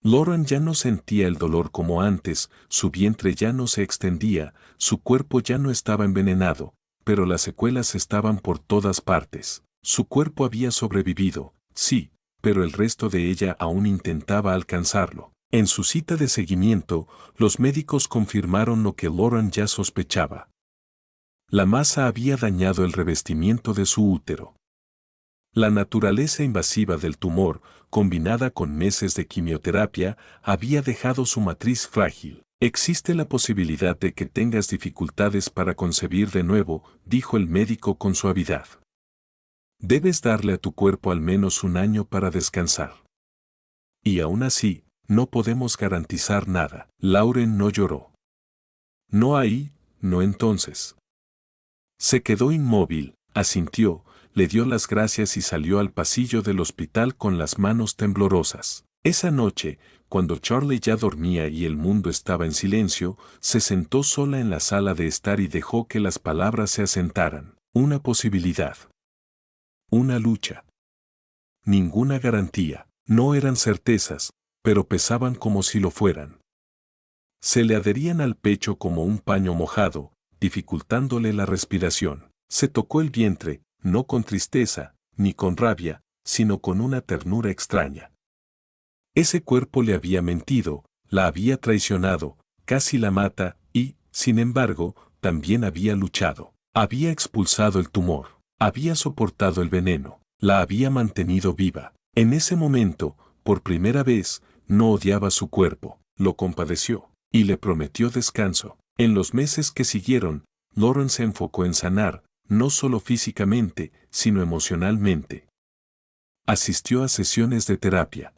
Lauren ya no sentía el dolor como antes, su vientre ya no se extendía, su cuerpo ya no estaba envenenado, pero las secuelas estaban por todas partes. Su cuerpo había sobrevivido, sí, pero el resto de ella aún intentaba alcanzarlo. En su cita de seguimiento, los médicos confirmaron lo que Lauren ya sospechaba. La masa había dañado el revestimiento de su útero. La naturaleza invasiva del tumor, combinada con meses de quimioterapia, había dejado su matriz frágil. Existe la posibilidad de que tengas dificultades para concebir de nuevo, dijo el médico con suavidad. Debes darle a tu cuerpo al menos un año para descansar. Y aún así, no podemos garantizar nada. Lauren no lloró. No ahí, no entonces. Se quedó inmóvil, asintió, le dio las gracias y salió al pasillo del hospital con las manos temblorosas. Esa noche, cuando Charlie ya dormía y el mundo estaba en silencio, se sentó sola en la sala de estar y dejó que las palabras se asentaran. Una posibilidad. Una lucha. Ninguna garantía. No eran certezas, pero pesaban como si lo fueran. Se le adherían al pecho como un paño mojado, dificultándole la respiración. Se tocó el vientre, no con tristeza, ni con rabia, sino con una ternura extraña. Ese cuerpo le había mentido, la había traicionado, casi la mata, y, sin embargo, también había luchado. Había expulsado el tumor, había soportado el veneno, la había mantenido viva. En ese momento, por primera vez, no odiaba su cuerpo, lo compadeció, y le prometió descanso. En los meses que siguieron, Lauren se enfocó en sanar, no solo físicamente, sino emocionalmente. Asistió a sesiones de terapia.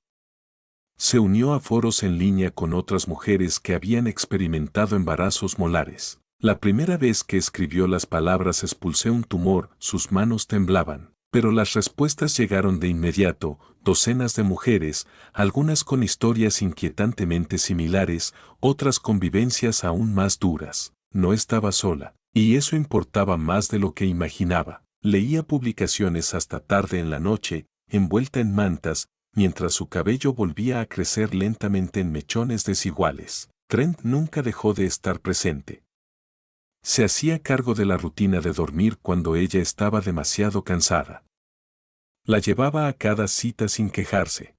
Se unió a foros en línea con otras mujeres que habían experimentado embarazos molares. La primera vez que escribió las palabras expulsé un tumor, sus manos temblaban, pero las respuestas llegaron de inmediato, docenas de mujeres, algunas con historias inquietantemente similares, otras con vivencias aún más duras. No estaba sola. Y eso importaba más de lo que imaginaba. Leía publicaciones hasta tarde en la noche, envuelta en mantas, mientras su cabello volvía a crecer lentamente en mechones desiguales. Trent nunca dejó de estar presente. Se hacía cargo de la rutina de dormir cuando ella estaba demasiado cansada. La llevaba a cada cita sin quejarse.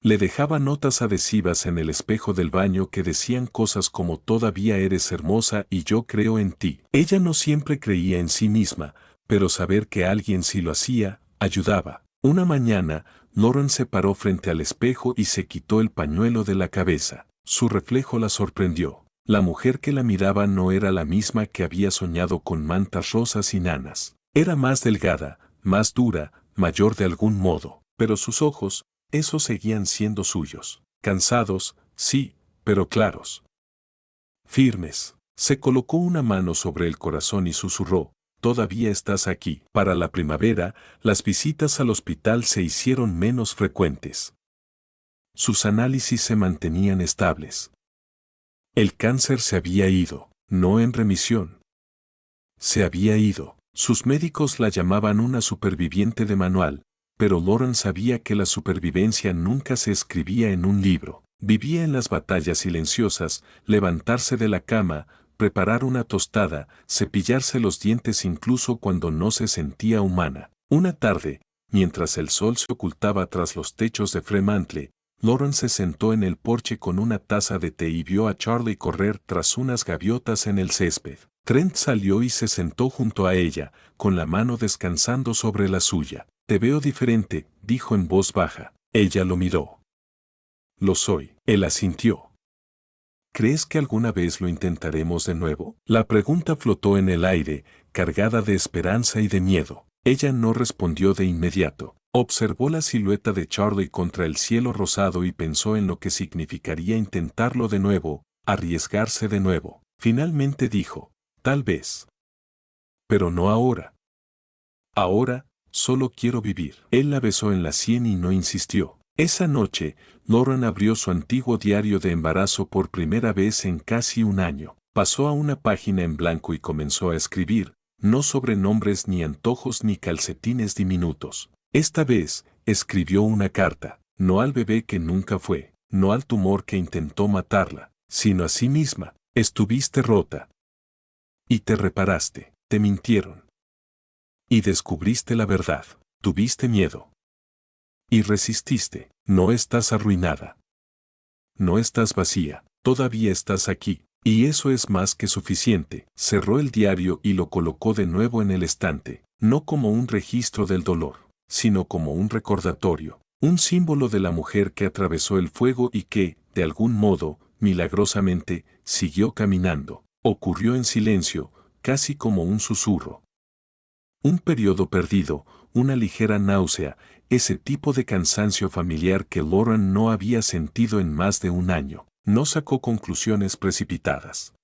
Le dejaba notas adhesivas en el espejo del baño que decían cosas como todavía eres hermosa y yo creo en ti. Ella no siempre creía en sí misma, pero saber que alguien sí lo hacía, ayudaba. Una mañana, Lauren se paró frente al espejo y se quitó el pañuelo de la cabeza. Su reflejo la sorprendió. La mujer que la miraba no era la misma que había soñado con mantas rosas y nanas. Era más delgada, más dura, mayor de algún modo, pero sus ojos, esos seguían siendo suyos. Cansados, sí, pero claros. Firmes. Se colocó una mano sobre el corazón y susurró, todavía estás aquí. Para la primavera, las visitas al hospital se hicieron menos frecuentes. Sus análisis se mantenían estables. El cáncer se había ido, no en remisión. Se había ido. Sus médicos la llamaban una superviviente de manual, pero Lauren sabía que la supervivencia nunca se escribía en un libro. Vivía en las batallas silenciosas, levantarse de la cama, preparar una tostada, cepillarse los dientes incluso cuando no se sentía humana. Una tarde, mientras el sol se ocultaba tras los techos de Fremantle, Lauren se sentó en el porche con una taza de té y vio a Charlie correr tras unas gaviotas en el césped. Trent salió y se sentó junto a ella, con la mano descansando sobre la suya. Te veo diferente, dijo en voz baja. Ella lo miró. Lo soy. Él asintió. ¿Crees que alguna vez lo intentaremos de nuevo? La pregunta flotó en el aire, cargada de esperanza y de miedo. Ella no respondió de inmediato. Observó la silueta de Charlie contra el cielo rosado y pensó en lo que significaría intentarlo de nuevo, arriesgarse de nuevo. Finalmente dijo, tal vez. Pero no ahora. Ahora, solo quiero vivir. Él la besó en la sien y no insistió. Esa noche, Lauren abrió su antiguo diario de embarazo por primera vez en casi un año. Pasó a una página en blanco y comenzó a escribir, no sobre nombres ni antojos ni calcetines diminutos. Esta vez, escribió una carta, no al bebé que nunca fue, no al tumor que intentó matarla, sino a sí misma. Estuviste rota. Y te reparaste. Te mintieron. Y descubriste la verdad. Tuviste miedo. Y resististe. No estás arruinada. No estás vacía. Todavía estás aquí. Y eso es más que suficiente. Cerró el diario y lo colocó de nuevo en el estante, no como un registro del dolor, sino como un recordatorio, un símbolo de la mujer que atravesó el fuego y que, de algún modo, milagrosamente, siguió caminando. Ocurrió en silencio, casi como un susurro. Un periodo perdido, una ligera náusea, ese tipo de cansancio familiar que Lauren no había sentido en más de un año. No sacó conclusiones precipitadas.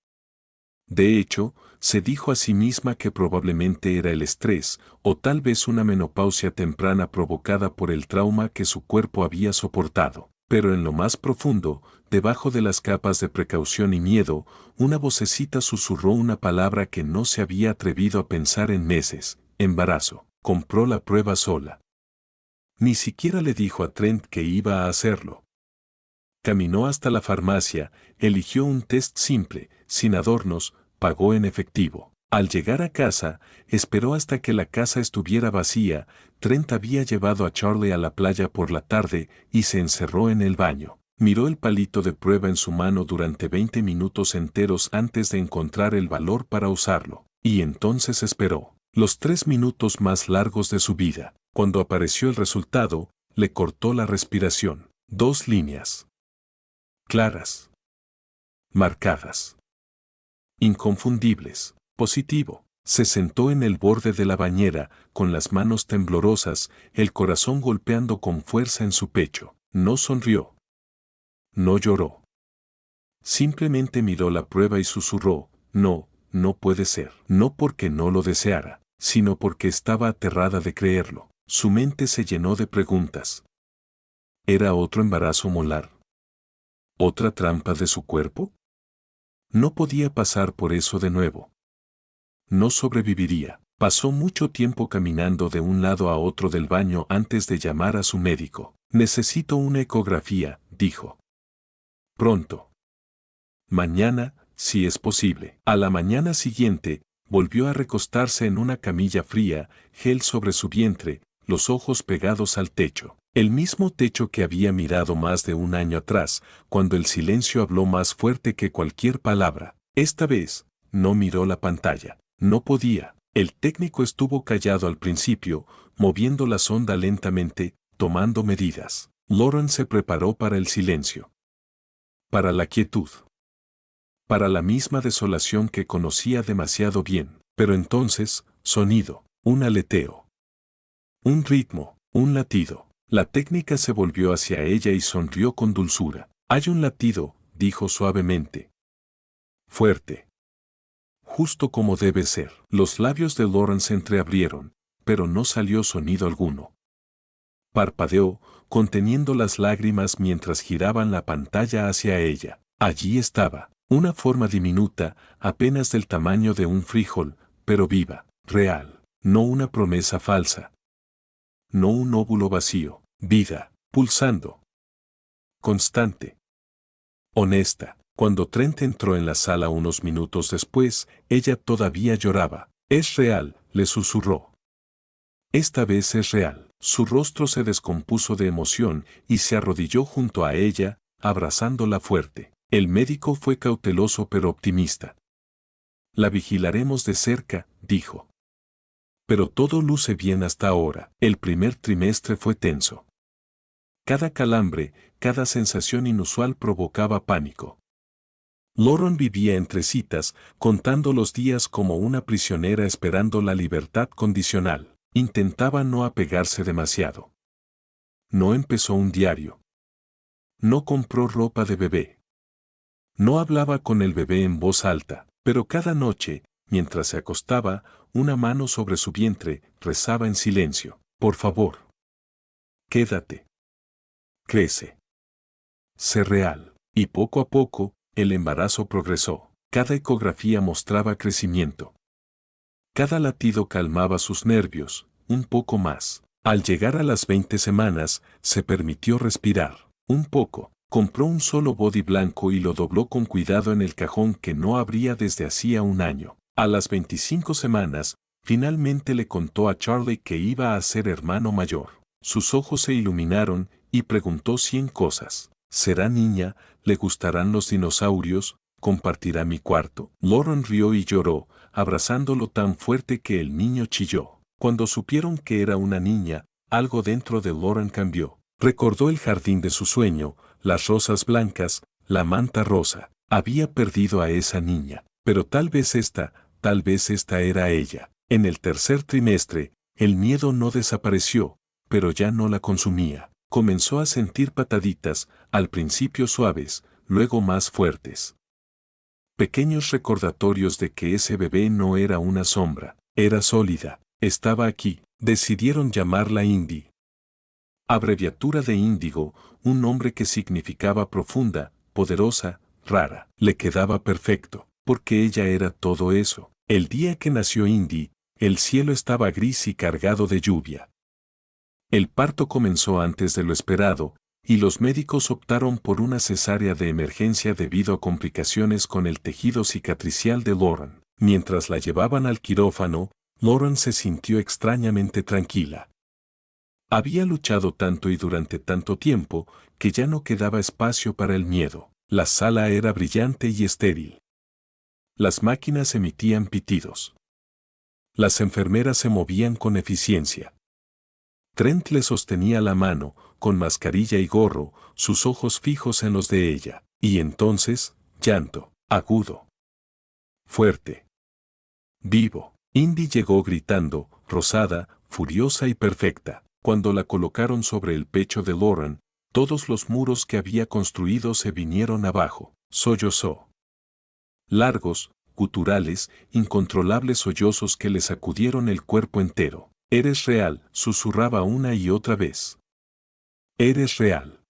De hecho, se dijo a sí misma que probablemente era el estrés, o tal vez una menopausia temprana provocada por el trauma que su cuerpo había soportado. Pero en lo más profundo, debajo de las capas de precaución y miedo, una vocecita susurró una palabra que no se había atrevido a pensar en meses: embarazo. Compró la prueba sola. Ni siquiera le dijo a Trent que iba a hacerlo. Caminó hasta la farmacia, eligió un test simple, sin adornos, pagó en efectivo. Al llegar a casa, esperó hasta que la casa estuviera vacía. Trent había llevado a Charlie a la playa por la tarde y se encerró en el baño. Miró el palito de prueba en su mano durante 20 minutos enteros antes de encontrar el valor para usarlo. Y entonces esperó. Los 3 minutos más largos de su vida. Cuando apareció el resultado, le cortó la respiración. 2 líneas. Claras. Marcadas. Inconfundibles. Positivo. Se sentó en el borde de la bañera, con las manos temblorosas, el corazón golpeando con fuerza en su pecho. No sonrió. No lloró. Simplemente miró la prueba y susurró, no, no puede ser. No porque no lo deseara, sino porque estaba aterrada de creerlo. Su mente se llenó de preguntas. ¿Era otro embarazo molar? ¿Otra trampa de su cuerpo? No podía pasar por eso de nuevo. no sobreviviría. Pasó mucho tiempo caminando de un lado a otro del baño antes de llamar a su médico. Necesito una ecografía, dijo. Pronto. Mañana, si es posible. A la mañana siguiente, volvió a recostarse en una camilla fría, gel sobre su vientre, los ojos pegados al techo. El mismo techo que había mirado más de un año atrás, cuando el silencio habló más fuerte que cualquier palabra. Esta vez, no miró la pantalla. No podía. El técnico estuvo callado al principio, moviendo la sonda lentamente, tomando medidas. Lauren se preparó para el silencio. Para la quietud. Para la misma desolación que conocía demasiado bien. Pero entonces, sonido, un aleteo. Un ritmo, un latido. La técnica se volvió hacia ella y sonrió con dulzura. Hay un latido, dijo suavemente. Fuerte. Justo como debe ser. Los labios de Lauren se entreabrieron, pero no salió sonido alguno. Parpadeó, conteniendo las lágrimas mientras giraban la pantalla hacia ella. Allí estaba, una forma diminuta, apenas del tamaño de un frijol, pero viva, real, no una promesa falsa. No un óvulo vacío, vida, pulsando. Constante. Honesta. Cuando Trent entró en la sala unos minutos después, ella todavía lloraba. Es real, le susurró. Esta vez es real. Su rostro se descompuso de emoción y se arrodilló junto a ella, abrazándola fuerte. El médico fue cauteloso pero optimista. La vigilaremos de cerca, dijo. Pero todo luce bien hasta ahora. El primer trimestre fue tenso. Cada calambre, cada sensación inusual provocaba pánico. Lauren vivía entre citas, contando los días como una prisionera esperando la libertad condicional. Intentaba no apegarse demasiado. No empezó un diario. No compró ropa de bebé. No hablaba con el bebé en voz alta, pero cada noche, mientras se acostaba, una mano sobre su vientre, rezaba en silencio. Por favor. Quédate. Crece. Sé real. Y poco a poco, el embarazo progresó. Cada ecografía mostraba crecimiento. Cada latido calmaba sus nervios, un poco más. Al llegar a las 20 semanas, se permitió respirar. Un poco. Compró un solo body blanco y lo dobló con cuidado en el cajón que no abría desde hacía un año. A las 25 semanas, finalmente le contó a Charlie que iba a ser hermano mayor. Sus ojos se iluminaron y preguntó 100 cosas. ¿Será niña? ¿Le gustarán los dinosaurios? ¿Compartirá mi cuarto? Lauren rió y lloró, abrazándolo tan fuerte que el niño chilló. Cuando supieron que era una niña, algo dentro de Lauren cambió. Recordó el jardín de su sueño, las rosas blancas, la manta rosa. Había perdido a esa niña, pero tal vez esta era ella. En el tercer trimestre, el miedo no desapareció, pero ya no la consumía. Comenzó a sentir pataditas, al principio suaves, luego más fuertes. Pequeños recordatorios de que ese bebé no era una sombra, era sólida, estaba aquí. Decidieron llamarla Indy. Abreviatura de índigo, un nombre que significaba profunda, poderosa, rara. Le quedaba perfecto, porque ella era todo eso. El día que nació Indy, el cielo estaba gris y cargado de lluvia. El parto comenzó antes de lo esperado, y los médicos optaron por una cesárea de emergencia debido a complicaciones con el tejido cicatricial de Lauren. Mientras la llevaban al quirófano, Lauren se sintió extrañamente tranquila. Había luchado tanto y durante tanto tiempo, que ya no quedaba espacio para el miedo. La sala era brillante y estéril. Las máquinas emitían pitidos. Las enfermeras se movían con eficiencia. Trent le sostenía la mano, con mascarilla y gorro, sus ojos fijos en los de ella. Y entonces, llanto, agudo. Fuerte. Vivo. Indy llegó gritando, rosada, furiosa y perfecta. Cuando la colocaron sobre el pecho de Lauren, todos los muros que había construido se vinieron abajo. Sollozó. Largos, guturales, incontrolables sollozos que le sacudieron el cuerpo entero. Eres real, susurraba una y otra vez. Eres real.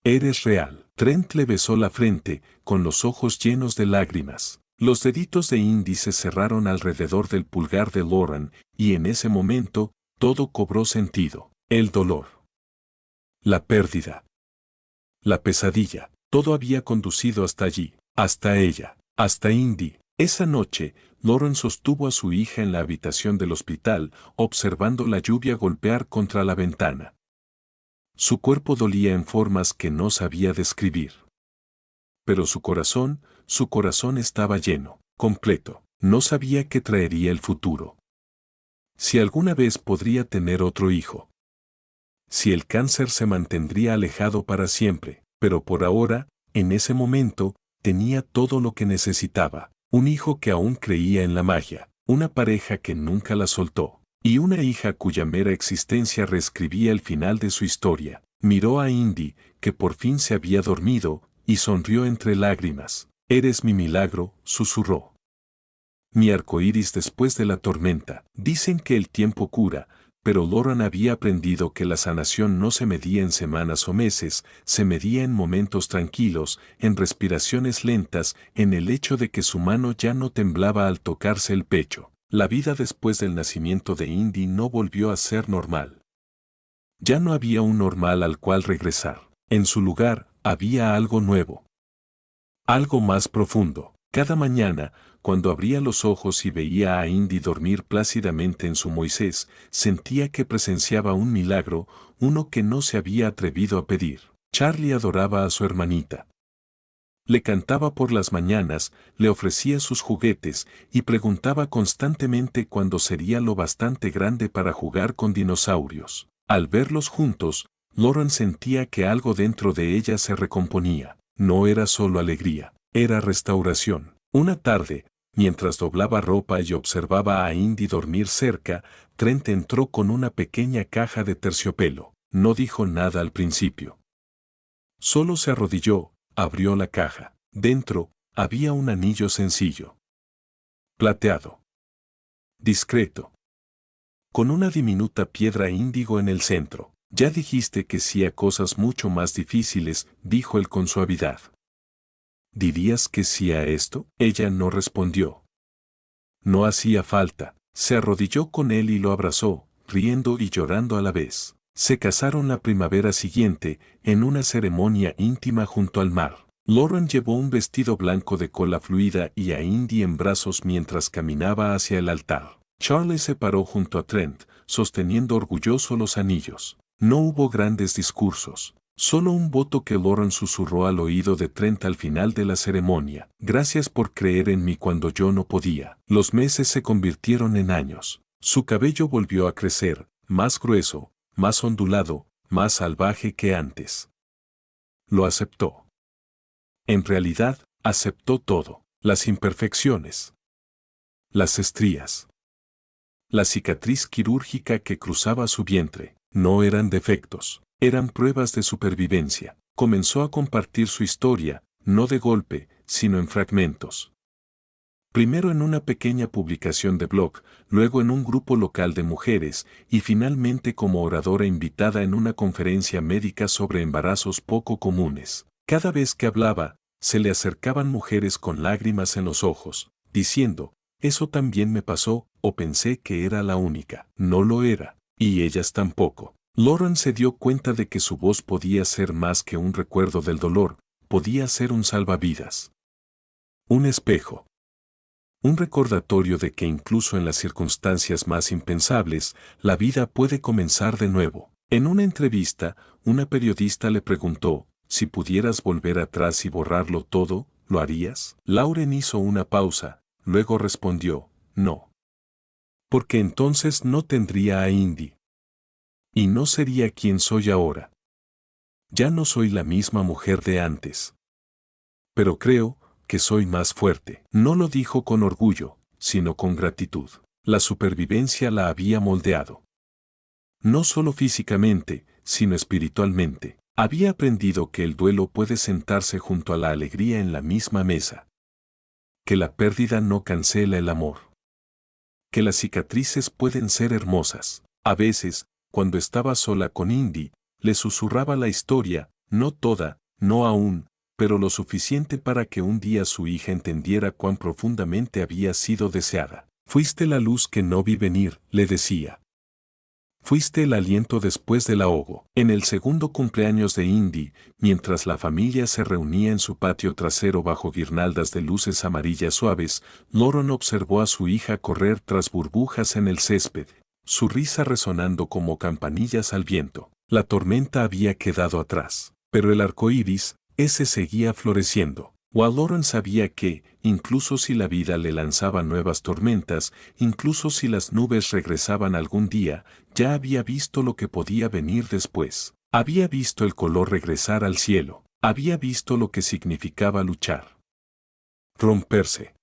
Eres real. Trent le besó la frente, con los ojos llenos de lágrimas. Los deditos de Indy se cerraron alrededor del pulgar de Lauren, y en ese momento, todo cobró sentido. El dolor. La pérdida. La pesadilla. Todo había conducido hasta allí, hasta ella, hasta Indy. Esa noche, Lauren sostuvo a su hija en la habitación del hospital, observando la lluvia golpear contra la ventana. Su cuerpo dolía en formas que no sabía describir. Pero su corazón estaba lleno, completo. No sabía qué traería el futuro. Si alguna vez podría tener otro hijo. Si el cáncer se mantendría alejado para siempre, pero por ahora, en ese momento, tenía todo lo que necesitaba. Un hijo que aún creía en la magia, una pareja que nunca la soltó, y una hija cuya mera existencia reescribía el final de su historia. Miró a Indy, que por fin se había dormido, y sonrió entre lágrimas. «Eres mi milagro», susurró. «Mi arcoíris después de la tormenta». Dicen que el tiempo cura, pero Lauren había aprendido que la sanación no se medía en semanas o meses, se medía en momentos tranquilos, en respiraciones lentas, en el hecho de que su mano ya no temblaba al tocarse el pecho. La vida después del nacimiento de Indy no volvió a ser normal. Ya no había un normal al cual regresar. En su lugar, había algo nuevo. Algo más profundo. Cada mañana, cuando abría los ojos y veía a Indy dormir plácidamente en su Moisés, sentía que presenciaba un milagro, uno que no se había atrevido a pedir. Charlie adoraba a su hermanita. Le cantaba por las mañanas, le ofrecía sus juguetes y preguntaba constantemente cuándo sería lo bastante grande para jugar con dinosaurios. Al verlos juntos, Lauren sentía que algo dentro de ella se recomponía. No era solo alegría, era restauración. Una tarde, mientras doblaba ropa y observaba a Indy dormir cerca, Trent entró con una pequeña caja de terciopelo. No dijo nada al principio. Solo se arrodilló, abrió la caja. Dentro, había un anillo sencillo. Plateado. Discreto. Con una diminuta piedra índigo en el centro. «Ya dijiste que sí a cosas mucho más difíciles», dijo él con suavidad. «¿Dirías que sí a esto?». Ella no respondió. No hacía falta. Se arrodilló con él y lo abrazó, riendo y llorando a la vez. Se casaron la primavera siguiente, en una ceremonia íntima junto al mar. Lauren llevó un vestido blanco de cola fluida y a Indy en brazos mientras caminaba hacia el altar. Charlie se paró junto a Trent, sosteniendo orgulloso los anillos. No hubo grandes discursos, solo un voto que Lauren susurró al oído de Trent al final de la ceremonia. «Gracias por creer en mí cuando yo no podía». Los meses se convirtieron en años. Su cabello volvió a crecer, más grueso, más ondulado, más salvaje que antes. Lo aceptó. En realidad, aceptó todo. Las imperfecciones. Las estrías. La cicatriz quirúrgica que cruzaba su vientre. No eran defectos, eran pruebas de supervivencia. Comenzó a compartir su historia, no de golpe, sino en fragmentos. Primero en una pequeña publicación de blog, luego en un grupo local de mujeres, y finalmente como oradora invitada en una conferencia médica sobre embarazos poco comunes. Cada vez que hablaba, se le acercaban mujeres con lágrimas en los ojos, diciendo, «Eso también me pasó», o «Pensé que era la única». No lo era. Y ellas tampoco. Lauren se dio cuenta de que su voz podía ser más que un recuerdo del dolor, podía ser un salvavidas. Un espejo. Un recordatorio de que incluso en las circunstancias más impensables, la vida puede comenzar de nuevo. En una entrevista, una periodista le preguntó, «Si pudieras volver atrás y borrarlo todo, ¿lo harías?». Lauren hizo una pausa, luego respondió, «No». Porque entonces no tendría a Indy. Y no sería quien soy ahora. Ya no soy la misma mujer de antes. Pero creo que soy más fuerte. No lo dijo con orgullo, sino con gratitud. La supervivencia la había moldeado. No solo físicamente, sino espiritualmente. Había aprendido que el duelo puede sentarse junto a la alegría en la misma mesa. Que la pérdida no cancela el amor. Que las cicatrices pueden ser hermosas. A veces, cuando estaba sola con Indy, le susurraba la historia, no toda, no aún, pero lo suficiente para que un día su hija entendiera cuán profundamente había sido deseada. Fuiste la luz que no vi venir, le decía. Fuiste el aliento después del ahogo. En el segundo cumpleaños de Indy, mientras la familia se reunía en su patio trasero bajo guirnaldas de luces amarillas suaves, Lauren observó a su hija correr tras burbujas en el césped, su risa resonando como campanillas al viento. La tormenta había quedado atrás, pero el arco iris, ese seguía floreciendo. Lauren sabía que, incluso si la vida le lanzaba nuevas tormentas, incluso si las nubes regresaban algún día, ya había visto lo que podía venir después. Había visto el color regresar al cielo. Había visto lo que significaba luchar. Romperse.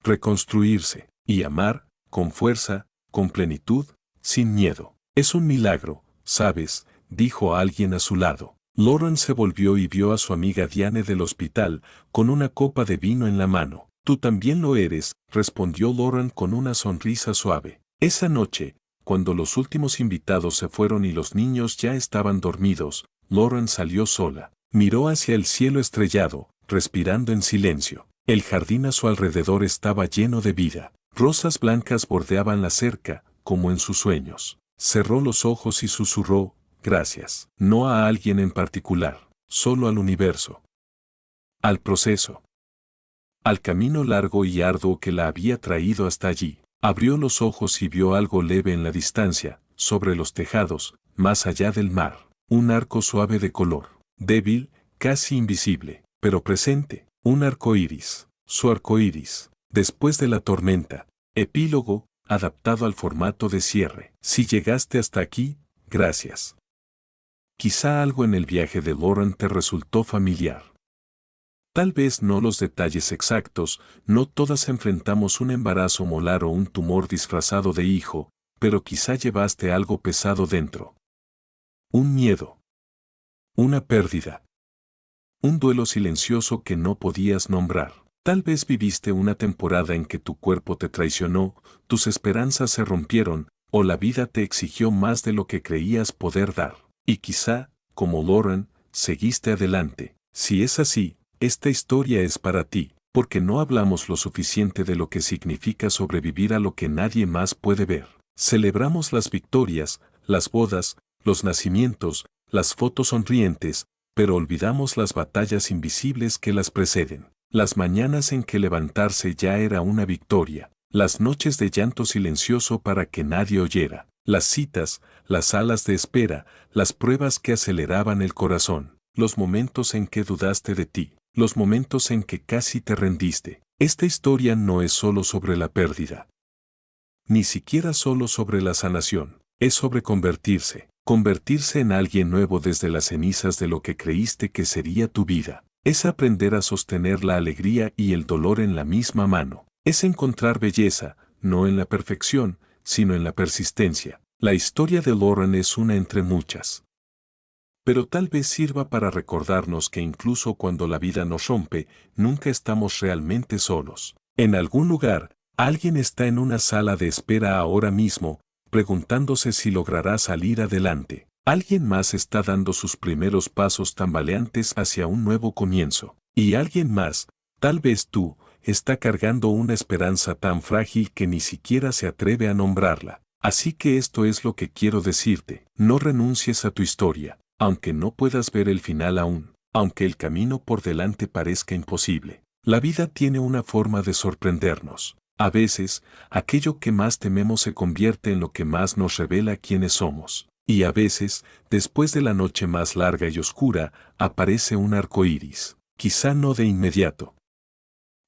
Reconstruirse. Y amar, con fuerza, con plenitud, sin miedo. Es un milagro, ¿sabes?, dijo alguien a su lado. Lauren se volvió y vio a su amiga Diane del hospital, con una copa de vino en la mano. Tú también lo eres, respondió Lauren con una sonrisa suave. Esa noche, cuando los últimos invitados se fueron y los niños ya estaban dormidos, Lauren salió sola. Miró hacia el cielo estrellado, respirando en silencio. El jardín a su alrededor estaba lleno de vida. Rosas blancas bordeaban la cerca, como en sus sueños. Cerró los ojos y susurró, gracias. No a alguien en particular, solo al universo. Al proceso. Al camino largo y arduo que la había traído hasta allí. Abrió los ojos y vio algo leve en la distancia, sobre los tejados, más allá del mar. Un arco suave de color, débil, casi invisible, pero presente. Un arco iris. Su arco iris. Después de la tormenta. Epílogo, adaptado al formato de cierre. Si llegaste hasta aquí, gracias. Quizá algo en el viaje de Lauren te resultó familiar. Tal vez no los detalles exactos, no todas enfrentamos un embarazo molar o un tumor disfrazado de hijo, pero quizá llevaste algo pesado dentro. Un miedo. Una pérdida. Un duelo silencioso que no podías nombrar. Tal vez viviste una temporada en que tu cuerpo te traicionó, tus esperanzas se rompieron, o la vida te exigió más de lo que creías poder dar. Y quizá, como Lauren, seguiste adelante. Si es así, esta historia es para ti, porque no hablamos lo suficiente de lo que significa sobrevivir a lo que nadie más puede ver. Celebramos las victorias, las bodas, los nacimientos, las fotos sonrientes, pero olvidamos las batallas invisibles que las preceden. Las mañanas en que levantarse ya era una victoria, las noches de llanto silencioso para que nadie oyera, las citas, las salas de espera, las pruebas que aceleraban el corazón, los momentos en que dudaste de ti, los momentos en que casi te rendiste. Esta historia no es solo sobre la pérdida, ni siquiera solo sobre la sanación, es sobre convertirse en alguien nuevo desde las cenizas de lo que creíste que sería tu vida. Es aprender a sostener la alegría y el dolor en la misma mano. Es encontrar belleza, no en la perfección, sino en la persistencia. La historia de Lauren es una entre muchas. Pero tal vez sirva para recordarnos que incluso cuando la vida nos rompe, nunca estamos realmente solos. En algún lugar, alguien está en una sala de espera ahora mismo, preguntándose si logrará salir adelante. Alguien más está dando sus primeros pasos tambaleantes hacia un nuevo comienzo. Y alguien más, tal vez tú, está cargando una esperanza tan frágil que ni siquiera se atreve a nombrarla. Así que esto es lo que quiero decirte. No renuncies a tu historia, aunque no puedas ver el final aún, aunque el camino por delante parezca imposible. La vida tiene una forma de sorprendernos. A veces, aquello que más tememos se convierte en lo que más nos revela quiénes somos. Y a veces, después de la noche más larga y oscura, aparece un arco iris. Quizá no de inmediato.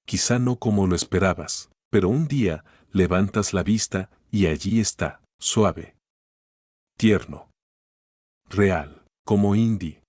Quizá no como lo esperabas, pero un día, levantas la vista, y allí está, suave. Tierno. Real, como Indy.